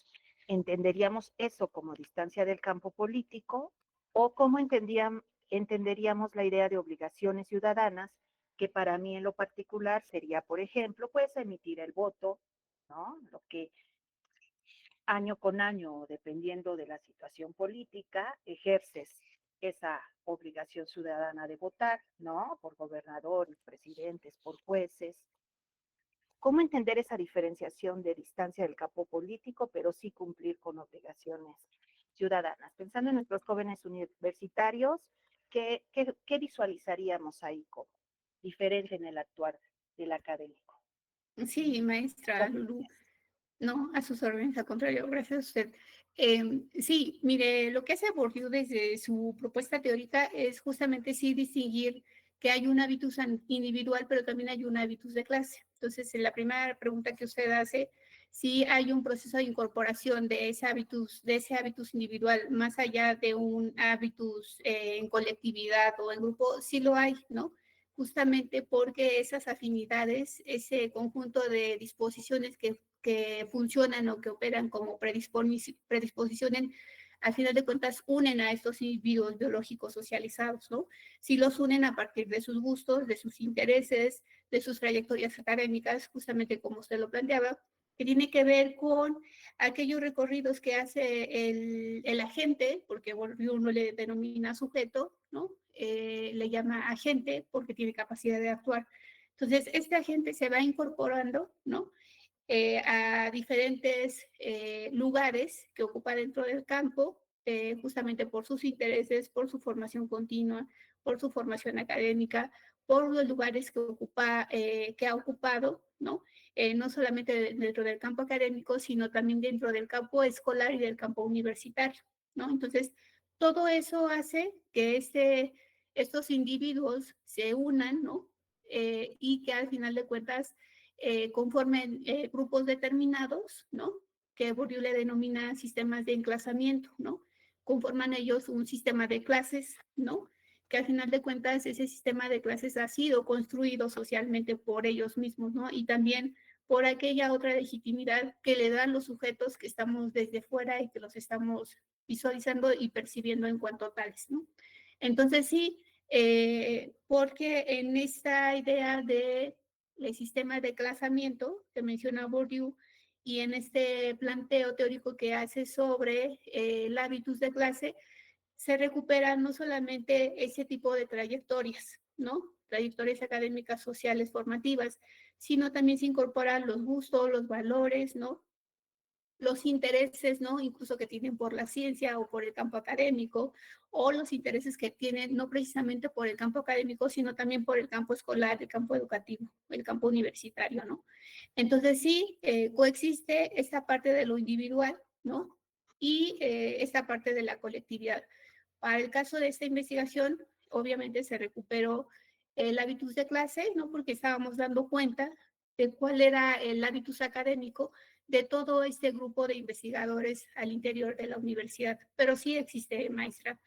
¿Entenderíamos eso como distancia del campo político o cómo entenderíamos la idea de obligaciones ciudadanas, que para mí en lo particular sería, por ejemplo, pues emitir el voto, ¿no? Lo que año con año, dependiendo de la situación política, ejerces esa obligación ciudadana de votar, ¿no? Por gobernadores, presidentes, por jueces. ¿Cómo entender esa diferenciación de distancia del campo político, pero sí cumplir con obligaciones ciudadanas? Pensando en nuestros jóvenes universitarios, ¿qué visualizaríamos ahí como diferente en el actuar del académico? sí, maestra Lulu. No, a sus órdenes, al contrario, gracias a usted. Sí, mire, lo que hace Bourdieu desde su propuesta teórica es justamente sí distinguir que hay un hábitus individual, pero también hay un hábitus de clase. Entonces, en la primera pregunta que usted hace, sí hay un proceso de incorporación de ese hábitus individual, más allá de un hábitus en colectividad o en grupo, sí lo hay, ¿no? Justamente porque esas afinidades, ese conjunto de disposiciones que funcionan o que operan como predisposiciones al final de cuentas unen a estos individuos biológicos socializados, ¿no? Sí los unen a partir de sus gustos, de sus intereses, de sus trayectorias académicas, justamente como usted lo planteaba, que tiene que ver con aquellos recorridos que hace el agente, porque Bourdieu no le denomina sujeto, ¿no? Le llama agente porque tiene capacidad de actuar. Entonces, este agente se va incorporando, ¿no? A diferentes lugares que ocupa dentro del campo, justamente por sus intereses, por su formación continua, por su formación académica, por los lugares que ocupa, que ha ocupado, ¿no? No solamente dentro del campo académico, sino también dentro del campo escolar y del campo universitario, ¿no? Entonces, todo eso hace que estos individuos se unan, ¿no? Y que al final de cuentas conformen grupos determinados, ¿no? Que Bourdieu le denomina sistemas de enclasamiento, ¿no? Conforman ellos un sistema de clases, ¿no? Que al final de cuentas ese sistema de clases ha sido construido socialmente por ellos mismos, ¿no? Y también por aquella otra legitimidad que le dan los sujetos que estamos desde fuera y que los estamos visualizando y percibiendo en cuanto tales, ¿no? Entonces sí, porque en esta idea de el sistema de clasamiento que menciona Bourdieu y en este planteo teórico que hace sobre el hábitus de clase, se recupera no solamente ese tipo de trayectorias, ¿no? Trayectorias académicas, sociales, formativas, sino también se incorporan los gustos, los valores, ¿no? Los intereses, ¿no? Incluso que tienen por la ciencia o por el campo académico, o los intereses que tienen no precisamente por el campo académico, sino también por el campo escolar, el campo educativo, el campo universitario, ¿no? Entonces sí, coexiste esta parte de lo individual, ¿no? Y esta parte de la colectividad. Para el caso de esta investigación, obviamente se recuperó el hábitus de clase, ¿no? Porque estábamos dando cuenta de cuál era el hábitus académico de todo este grupo de investigadores al interior de la universidad. Pero sí existe, maestra.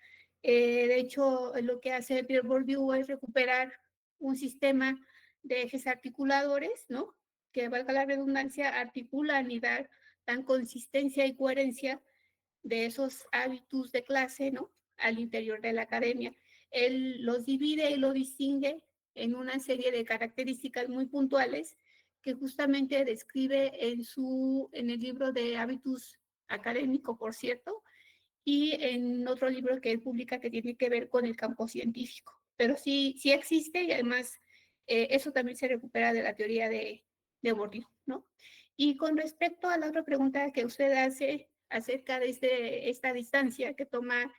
De hecho, lo que hace Pierre Bourdieu es recuperar un sistema de ejes articuladores, ¿no? Que, valga la redundancia, articulan y dan consistencia y coherencia de esos hábitos de clase, ¿no? Al interior de la academia. Él los divide y lo distingue en una serie de características muy puntuales que justamente describe en el libro de hábitos académico, por cierto, y en otro libro que él publica que tiene que ver con el campo científico. Pero sí existe y además eso también se recupera de la teoría de Bourdieu, ¿no? Y con respecto a la otra pregunta que usted hace acerca de esta distancia que toma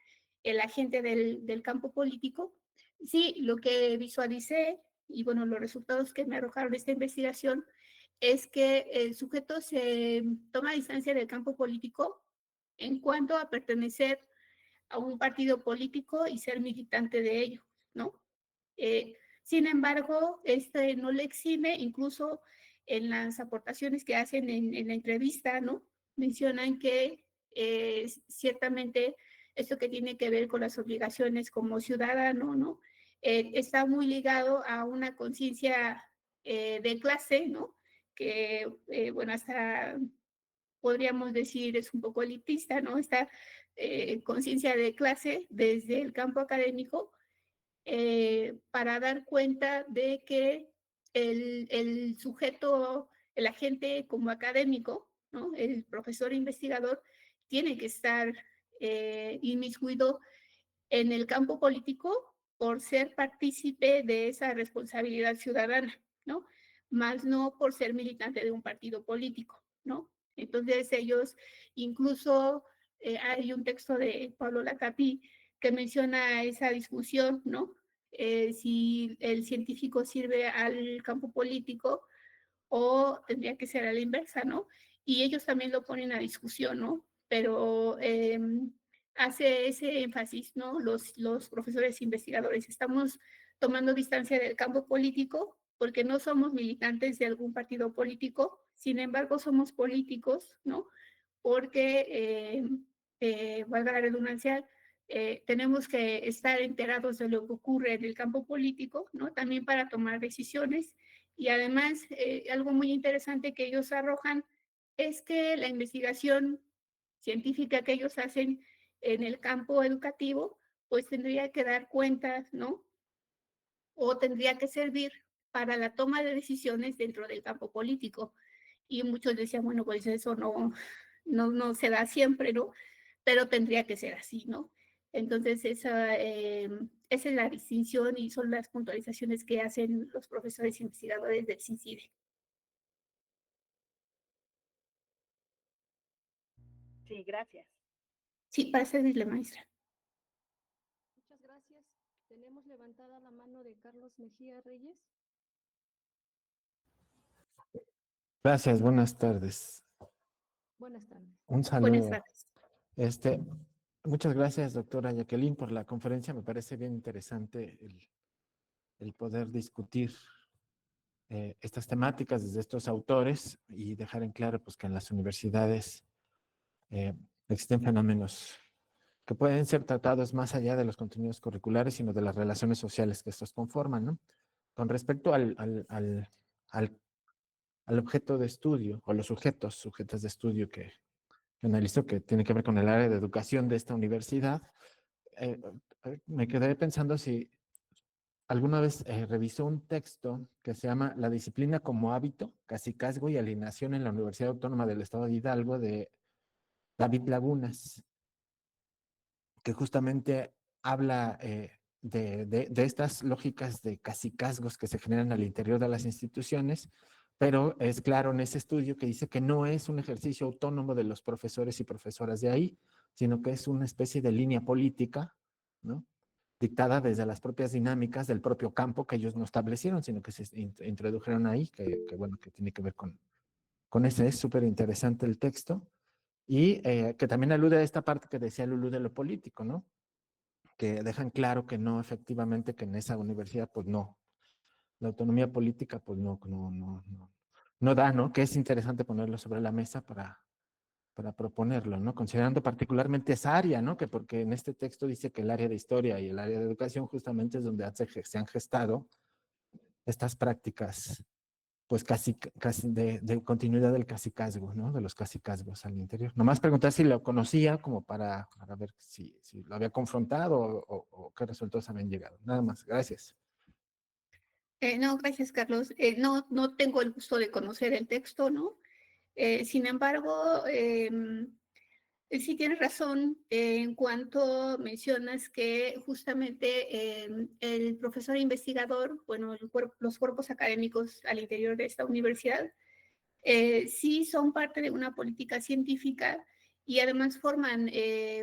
el agente del campo político, sí, lo que visualicé y bueno, los resultados que me arrojaron de esta investigación es que el sujeto se toma distancia del campo político en cuanto a pertenecer a un partido político y ser militante de ello, ¿no? Sin embargo, este no le exime, incluso en las aportaciones que hacen en la entrevista, ¿no? Mencionan que ciertamente esto que tiene que ver con las obligaciones como ciudadano, ¿no? Está muy ligado a una conciencia de clase, ¿no? Que, bueno, hasta podríamos decir es un poco elitista, ¿no? Esta conciencia de clase desde el campo académico para dar cuenta de que el sujeto, el agente como académico, ¿no? El profesor investigador, tiene que estar inmiscuido en el campo político por ser partícipe de esa responsabilidad ciudadana, ¿no? Más no por ser militante de un partido político, ¿no? Entonces ellos, incluso hay un texto de Pablo Lacapí que menciona esa discusión, ¿no? Si el científico sirve al campo político o tendría que ser a la inversa, ¿no? Y ellos también lo ponen a discusión, ¿no? Pero hace ese énfasis, ¿no? Los profesores investigadores, estamos tomando distancia del campo político porque no somos militantes de algún partido político, sin embargo somos políticos, ¿no? Porque, valga la redundancia, tenemos que estar enterados de lo que ocurre en el campo político, ¿no? También para tomar decisiones. Y además, algo muy interesante que ellos arrojan es que la investigación científica que ellos hacen en el campo educativo, pues tendría que dar cuentas, ¿no? O tendría que servir para la toma de decisiones dentro del campo político. Y muchos decían, bueno, pues eso no se da siempre, ¿no? Pero tendría que ser así, ¿no? Entonces, esa es la distinción y son las puntualizaciones que hacen los profesores investigadores del CICIDE. Sí, gracias. Sí, para servirle, maestra. Muchas gracias. Tenemos levantada la mano de Carlos Mejía Reyes. Gracias, buenas tardes. Buenas tardes. Un Buenas saludo. tardes. Muchas gracias, doctora Jacqueline, por la conferencia. Me parece bien interesante el poder discutir estas temáticas desde estos autores y dejar en claro pues, que en las universidades existen fenómenos que pueden ser tratados más allá de los contenidos curriculares, sino de las relaciones sociales que estos conforman, ¿no? Con respecto al objeto de estudio, o los sujetos de estudio que analizo, que tiene que ver con el área de educación de esta universidad, me quedé pensando si alguna vez revisó un texto que se llama La disciplina como hábito, cacicazgo y alineación en la Universidad Autónoma del Estado de Hidalgo, de David Lagunas, que justamente habla de estas lógicas de cacicazgos que se generan al interior de las instituciones, pero es claro en ese estudio que dice que no es un ejercicio autónomo de los profesores y profesoras de ahí, sino que es una especie de línea política, ¿no? Dictada desde las propias dinámicas del propio campo que ellos no establecieron, sino que se introdujeron ahí, bueno, que tiene que ver con ese. Es súper interesante el texto y que también alude a esta parte que decía Lulú de lo político, ¿no? Que dejan claro que no, efectivamente, que en esa universidad, pues no, la autonomía política, pues no da, ¿no? Que es interesante ponerlo sobre la mesa para proponerlo, ¿no? Considerando particularmente esa área, ¿no? Que porque en este texto dice que el área de historia y el área de educación justamente es donde se han gestado estas prácticas, pues casi de continuidad del cacicazgo, ¿no? De los cacicazgos al interior. Nomás preguntar si lo conocía como para ver si lo había confrontado o qué resultados habían llegado. Nada más, gracias. No, gracias, Carlos. No tengo el gusto de conocer el texto, ¿no? Sin embargo, sí tienes razón en cuanto mencionas que justamente el profesor investigador, bueno, los cuerpos académicos al interior de esta universidad, sí son parte de una política científica y además forman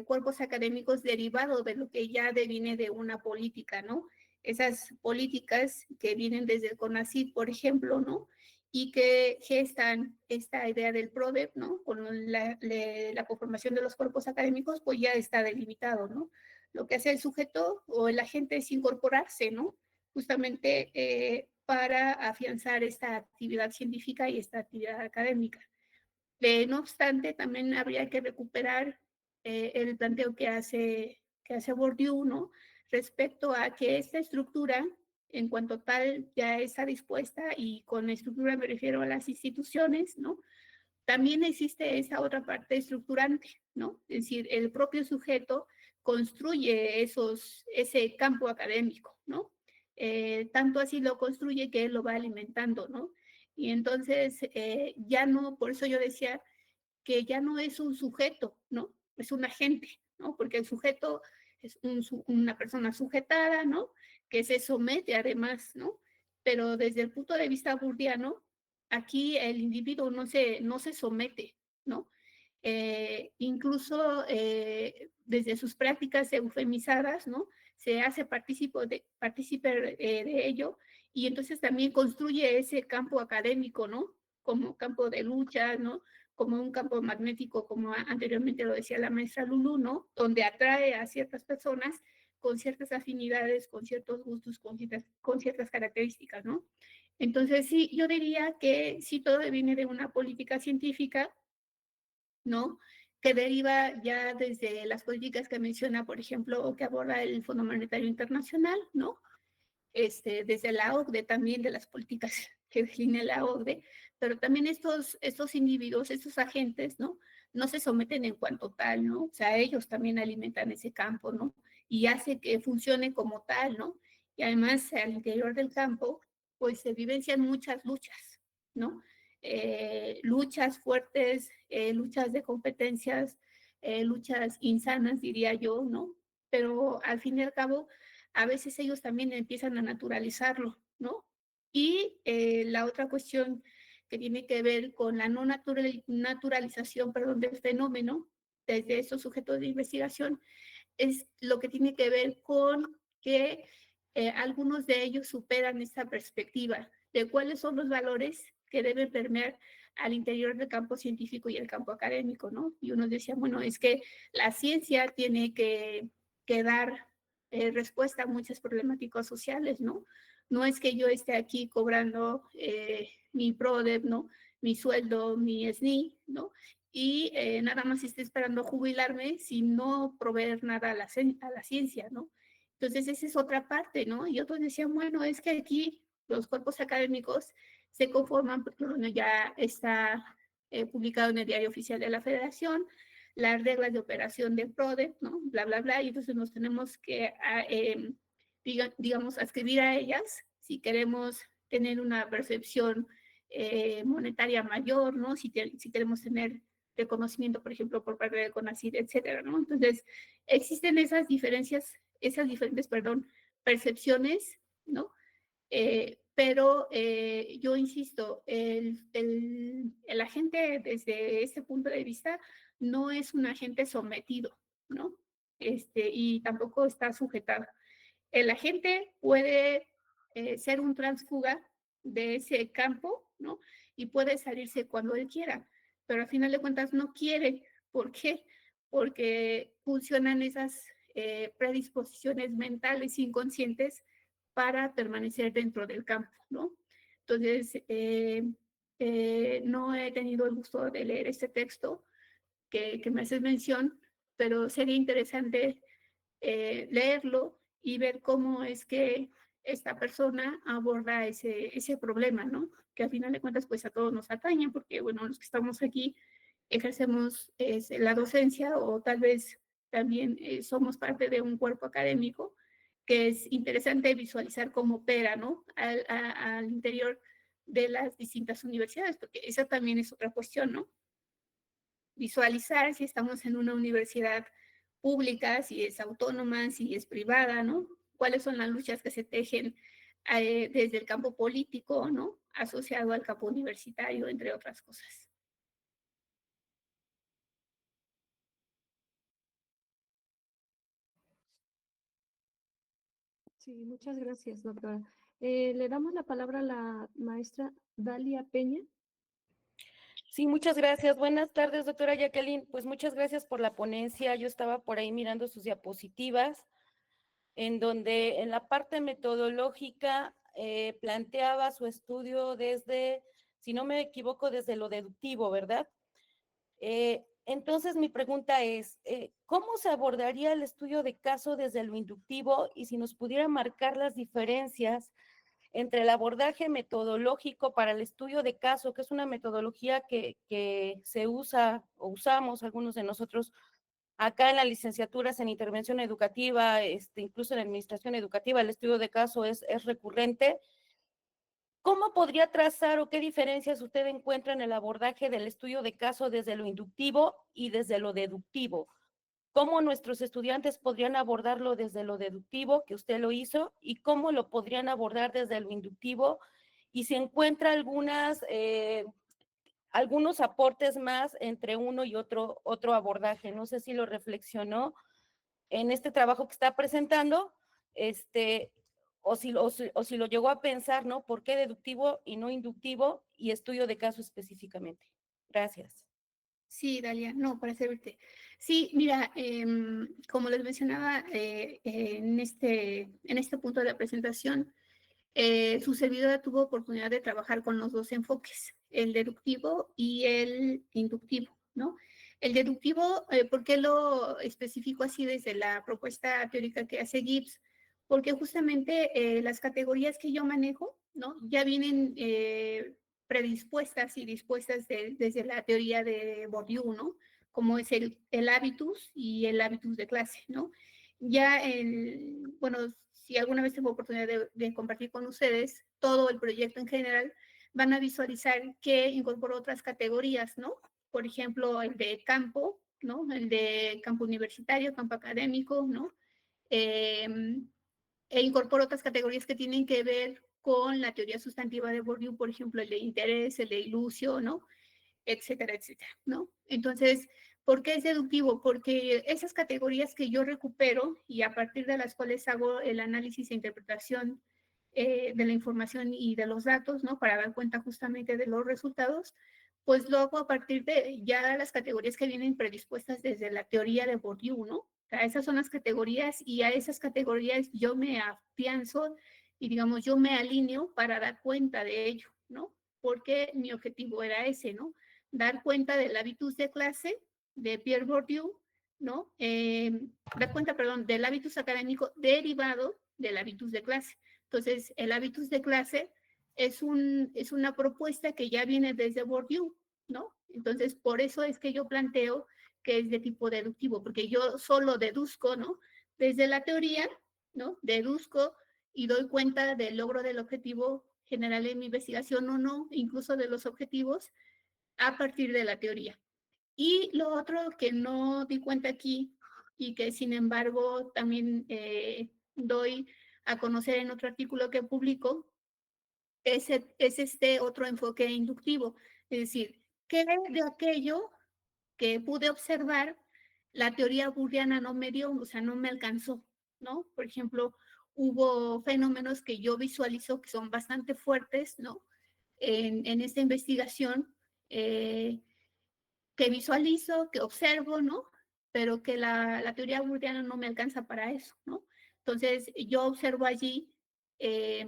cuerpos académicos derivados de lo que ya deviene de una política, ¿no? Esas políticas que vienen desde el CONACYT, por ejemplo, ¿no? Y que gestan esta idea del PRODEP, ¿no? Con la conformación de los cuerpos académicos, pues ya está delimitado, ¿no? Lo que hace el sujeto o el agente es incorporarse, ¿no? Justamente para afianzar esta actividad científica y esta actividad académica. No obstante, también habría que recuperar el planteo que hace Bourdieu, ¿no? Respecto a que esta estructura, en cuanto tal, ya está dispuesta, y con estructura me refiero a las instituciones, ¿no? También existe esa otra parte estructurante, ¿no? Es decir, el propio sujeto construye ese campo académico, ¿no? Tanto así lo construye que él lo va alimentando, ¿no? Y entonces ya no, por eso yo decía que ya no es un sujeto, ¿no? Es un agente, ¿no? Porque el sujeto es una persona sujetada, ¿no? Que se somete además, ¿no? Pero desde el punto de vista burdiano, aquí el individuo no se somete, ¿no? Incluso desde sus prácticas eufemizadas, ¿no? Se hace partícipe de ello, y entonces también construye ese campo académico, ¿no? Como campo de lucha, ¿no? Como un campo magnético, como anteriormente lo decía la maestra Lulú, ¿no? Donde atrae a ciertas personas con ciertas afinidades, con ciertos gustos, con ciertas características, ¿no? Entonces, sí, yo diría que sí todo viene de una política científica, ¿no? Que deriva ya desde las políticas que menciona, por ejemplo, que aborda el Fondo Monetario Internacional, ¿no? Desde la OCDE también, de las políticas que define la OCDE, pero también estos individuos, estos agentes, ¿no? no se someten en cuanto tal, ¿no? O sea, ellos también alimentan ese campo, ¿no? Y hace que funcione como tal, ¿no? Y además, al interior del campo, pues se vivencian muchas luchas, ¿no? Luchas fuertes, luchas de competencias, luchas insanas, diría yo, ¿no? Pero al fin y al cabo, a veces ellos también empiezan a naturalizarlo, ¿no? Y la otra cuestión que tiene que ver con la no naturalización, perdón, del fenómeno desde estos sujetos de investigación, es lo que tiene que ver con que algunos de ellos superan esta perspectiva de cuáles son los valores que deben permear al interior del campo científico y el campo académico, ¿no? Y uno decía, bueno, es que la ciencia tiene que dar respuesta a muchas problemáticas sociales, ¿no? No es que yo esté aquí cobrando mi PRODEP, ¿no? Mi sueldo, mi SNI, ¿no? Y nada más esté esperando jubilarme sin no proveer nada a la ciencia, ¿no? Entonces, esa es otra parte, ¿no? Y otros decían, bueno, es que aquí los cuerpos académicos se conforman, porque bueno, ya está publicado en el Diario Oficial de la Federación, las reglas de operación del PRODE, ¿no? Bla, bla, bla, y entonces nos tenemos que, digamos, adscribir a ellas si queremos tener una percepción monetaria mayor, ¿no? Si queremos tener reconocimiento, por ejemplo, por parte de CONACYT, etcétera, ¿no? Entonces, existen esas diferencias, esas diferentes, perdón, percepciones, ¿no? Pero yo insisto, el agente desde ese punto de vista no es un agente sometido, ¿no? Y tampoco está sujetado. El agente puede ser un transfuga de ese campo, ¿no? Y puede salirse cuando él quiera, pero al final de cuentas no quiere. ¿Por qué? Porque funcionan esas predisposiciones mentales inconscientes para permanecer dentro del campo, ¿no? Entonces, no he tenido el gusto de leer este texto que me haces mención, pero sería interesante leerlo y ver cómo es que esta persona aborda ese problema, ¿no? Que al final de cuentas, pues a todos nos atañe, porque, bueno, los que estamos aquí ejercemos la docencia o tal vez también somos parte de un cuerpo académico, que es interesante visualizar cómo opera, ¿no? Al interior de las distintas universidades, porque esa también es otra cuestión, ¿no? Visualizar si estamos en una universidad pública, si es autónoma, si es privada, ¿no? Cuáles son las luchas que se tejen desde el campo político, ¿no? Asociado al campo universitario, entre otras cosas. Sí, muchas gracias, doctora. Le damos la palabra a la maestra Dalia Peña. Sí, muchas gracias. Buenas tardes, doctora Jacqueline. Pues muchas gracias por la ponencia. Yo estaba por ahí mirando sus diapositivas, en donde en la parte metodológica planteaba su estudio desde, si no me equivoco, desde lo deductivo, ¿verdad? Entonces mi pregunta es, ¿cómo se abordaría el estudio de caso desde lo inductivo? Y si nos pudiera marcar las diferencias entre el abordaje metodológico para el estudio de caso, que es una metodología que se usa o usamos algunos de nosotros acá en las licenciaturas en intervención educativa, incluso en administración educativa, el estudio de caso es recurrente. ¿Cómo podría trazar o qué diferencias usted encuentra en el abordaje del estudio de caso desde lo inductivo y desde lo deductivo? ¿Cómo nuestros estudiantes podrían abordarlo desde lo deductivo, que usted lo hizo, y cómo lo podrían abordar desde lo inductivo? Y si encuentra algunos aportes más entre uno y otro abordaje. No sé si lo reflexionó en este trabajo que está presentando, o si lo llegó a pensar, ¿no? ¿Por qué deductivo y no inductivo y estudio de caso específicamente? Gracias. Sí, Dalia, no, para servirte. Sí, mira, como les mencionaba en este punto de la presentación, su servidora tuvo oportunidad de trabajar con los dos enfoques, el deductivo y el inductivo, ¿no? El deductivo, ¿por qué lo especifico así desde la propuesta teórica que hace Gibbs? Porque justamente las categorías que yo manejo, ¿no? Ya vienen predispuestas y dispuestas desde la teoría de Bourdieu, ¿no? como es el hábitus y el hábitus de clase, ¿no? Ya, bueno, si alguna vez tengo oportunidad de compartir con ustedes todo el proyecto en general, van a visualizar que incorporó otras categorías, ¿no? Por ejemplo, el de campo, ¿no? El de campo universitario, campo académico, ¿no? Eh, e incorporo otras categorías que tienen que ver con la teoría sustantiva de Bourdieu, por ejemplo, el de interés, el de ilusio, ¿no? Etcétera, etcétera, ¿no? Entonces, ¿por qué es deductivo? Porque esas categorías que yo recupero y a partir de las cuales hago el análisis e interpretación de la información y de los datos, ¿no? Para dar cuenta justamente de los resultados, pues lo hago a partir de ya las categorías que vienen predispuestas desde la teoría de Bourdieu, ¿no? O sea, esas son las categorías y a esas categorías yo me afianzo y digamos, yo me alineo para dar cuenta de ello, ¿no? Porque mi objetivo era ese, ¿no? Dar cuenta del hábitus de clase de Pierre Bourdieu, ¿no? Dar cuenta, perdón, del hábitus académico derivado del hábitus de clase. Entonces, el hábitus de clase es una propuesta que ya viene desde Bourdieu, ¿no? Entonces, por eso es que yo planteo que es de tipo deductivo, porque yo solo deduzco, ¿no? Desde la teoría, ¿no? Deduzco y doy cuenta del logro del objetivo general en mi investigación o no, incluso de los objetivos, a partir de la teoría. Y lo otro que no di cuenta aquí y que sin embargo también doy a conocer en otro artículo que publico es este otro enfoque inductivo. Es decir, ¿qué de aquello que pude observar la teoría burdiana no me dio, o sea, no me alcanzó, ¿no? Por ejemplo, hubo fenómenos que yo visualizo que son bastante fuertes, ¿no? En esta investigación, que visualizo, que observo, ¿no? Pero que la teoría burdiana no me alcanza para eso, ¿no? Entonces, yo observo allí eh,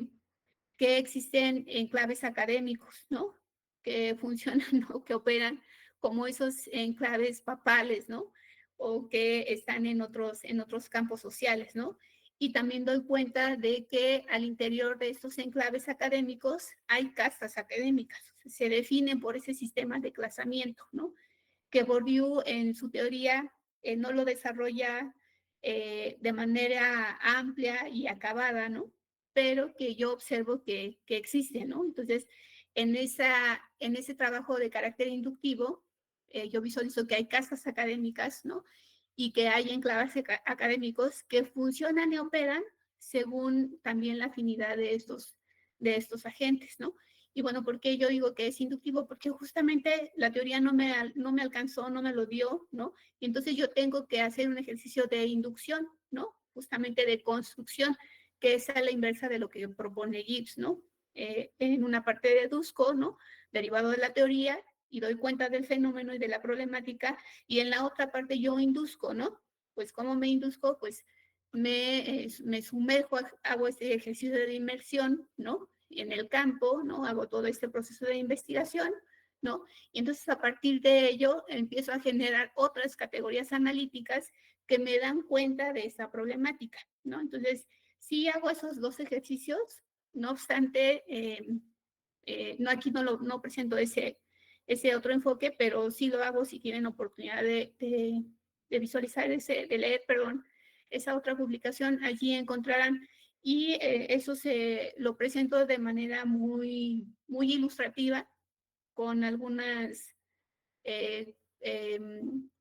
que existen enclaves académicos, ¿no? Que funcionan, ¿no? Que operan como esos enclaves papales, ¿no? O que están en otros campos sociales, ¿no? Y también doy cuenta de que al interior de estos enclaves académicos hay castas académicas, se definen por ese sistema de clasamiento, ¿no? Que Bourdieu en su teoría no lo desarrolla de manera amplia y acabada, ¿no? Pero que yo observo que existe, ¿no? Entonces, en ese trabajo de carácter inductivo, yo visualizo que hay casas académicas, ¿no? Y que hay enclaves académicos que funcionan y operan según también la afinidad de estos agentes, ¿no? Y bueno, ¿por qué yo digo que es inductivo? Porque justamente la teoría no me alcanzó, no me lo dio, ¿no? Y entonces yo tengo que hacer un ejercicio de inducción, ¿no? Justamente de construcción, que es a la inversa de lo que propone Gibbs, ¿no? En una parte deduzco, ¿no? Derivado de la teoría y doy cuenta del fenómeno y de la problemática, y en la otra parte yo induzco, ¿no? Pues ¿cómo me induzco? Pues me sumerjo, hago este ejercicio de inmersión, ¿no? En el campo, ¿no? Hago todo este proceso de investigación, ¿no? Y entonces a partir de ello empiezo a generar otras categorías analíticas que me dan cuenta de esa problemática, ¿no? Entonces, sí hago esos dos ejercicios, no obstante, no aquí no presento ese otro enfoque, pero sí lo hago si tienen oportunidad de visualizar de leer, perdón, esa otra publicación, allí encontrarán y eso lo presento de manera muy ilustrativa eh,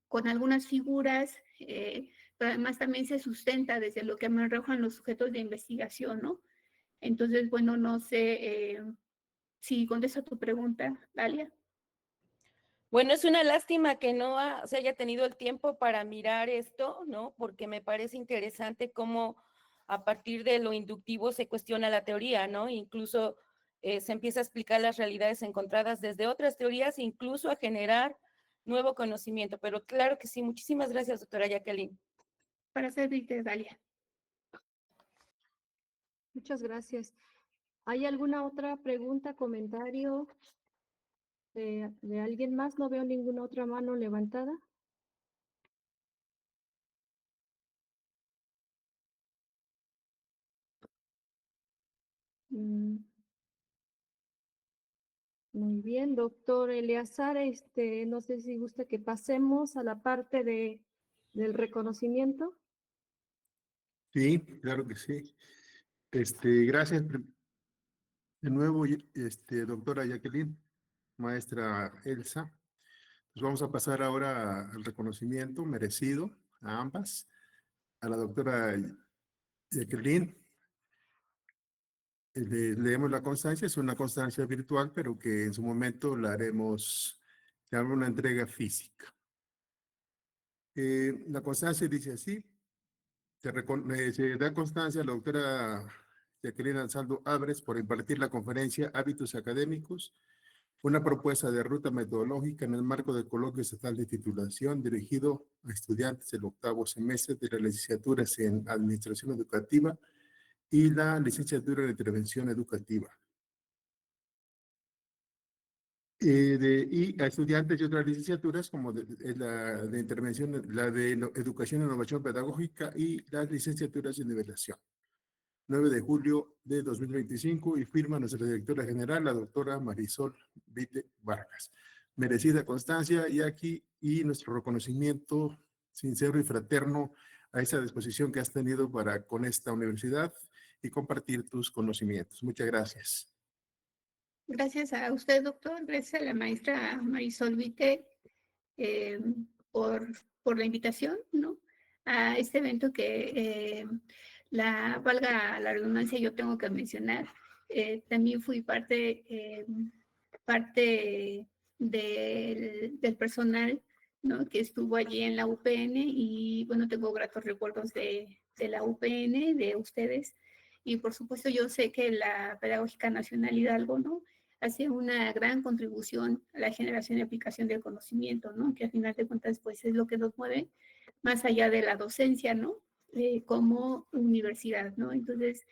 con algunas figuras, pero además también se sustenta desde lo que me arrojan los sujetos de investigación, ¿no? Entonces, bueno, no sé si contesto tu pregunta, Dalia. Bueno, es una lástima que no se haya tenido el tiempo para mirar esto, ¿no? Porque me parece interesante cómo a partir de lo inductivo se cuestiona la teoría, ¿no? Incluso se empieza a explicar las realidades encontradas desde otras teorías, incluso a generar nuevo conocimiento. Pero claro que sí, muchísimas gracias, doctora Jacqueline. Para servirte, Dalia. Muchas gracias. ¿Hay alguna otra pregunta, comentario de alguien más? No veo ninguna otra mano levantada. Mm, Muy bien, doctor Eleazar, no sé si gusta que pasemos a la parte del reconocimiento. Sí, claro que sí. Gracias de nuevo, doctora Jacqueline, maestra Elsa. Pues vamos a pasar ahora al reconocimiento merecido a ambas, a la doctora Jacqueline. Leemos la constancia, es una constancia virtual, pero que en su momento la haremos, se hará una entrega física. La constancia dice así: se da constancia a la doctora Jacqueline Ansaldo Álvarez por impartir la conferencia Hábitos Académicos, una propuesta de ruta metodológica en el marco del coloquio estatal de titulación dirigido a estudiantes del octavo semestre de las licenciaturas en Administración Educativa y la licenciatura en Intervención Educativa. Y a estudiantes de otras licenciaturas como la de intervención, la de educación e innovación pedagógica y las licenciaturas de nivelación. 9 de julio de 2025 y firma nuestra directora general, la doctora Marisol Vite Vargas. Merecida constancia y aquí y nuestro reconocimiento sincero y fraterno a esa disposición que has tenido para con esta universidad y compartir tus conocimientos. Muchas gracias. Gracias a usted, doctor. Gracias a la maestra Marisol Vite eh, por la invitación, ¿no? A este evento que, valga la redundancia, yo tengo que mencionar. También fui parte del personal, ¿no? Que estuvo allí en la UPN y, bueno, tengo gratos recuerdos de la UPN, de ustedes. Y, por supuesto, yo sé que la Pedagógica Nacional Hidalgo, ¿no? Hace una gran contribución a la generación y aplicación del conocimiento, ¿no? Que al final de cuentas, pues, es lo que nos mueve, más allá de la docencia, ¿no? Como universidad, ¿no? Entonces,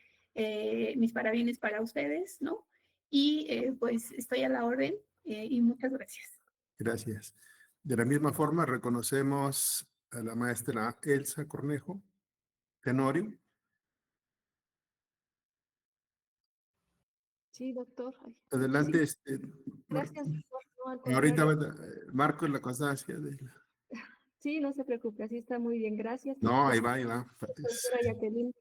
mis parabienes para ustedes, ¿no? Y pues estoy a la orden y muchas gracias. Gracias. De la misma forma, reconocemos a la maestra Elsa Cornejo Tenorio. Sí, doctor. Ay, Adelante, gracias, doctor. No, al ahorita contrario. marco la constancia Sí, no se preocupe, así está muy bien. Gracias, No, doctor. ahí va. Doctora Jacqueline.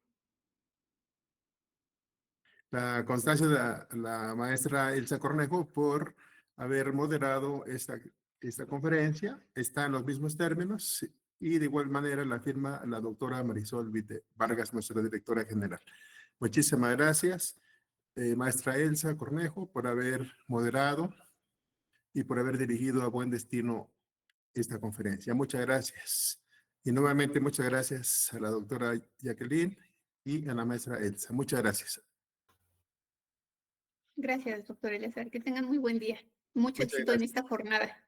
La constancia de la maestra Elsa Cornejo por haber moderado esta conferencia. Está en los mismos términos y de igual manera la firma la doctora Marisol Vite Vargas, nuestra directora general. Muchísimas gracias, maestra Elsa Cornejo, por haber moderado y por haber dirigido a buen destino esta conferencia. Muchas gracias. Y nuevamente muchas gracias a la doctora Jacqueline y a la maestra Elsa. Muchas gracias. Gracias, doctor Eleazar. Que tengan muy buen día. Mucho Muchas éxito en gracias. esta jornada.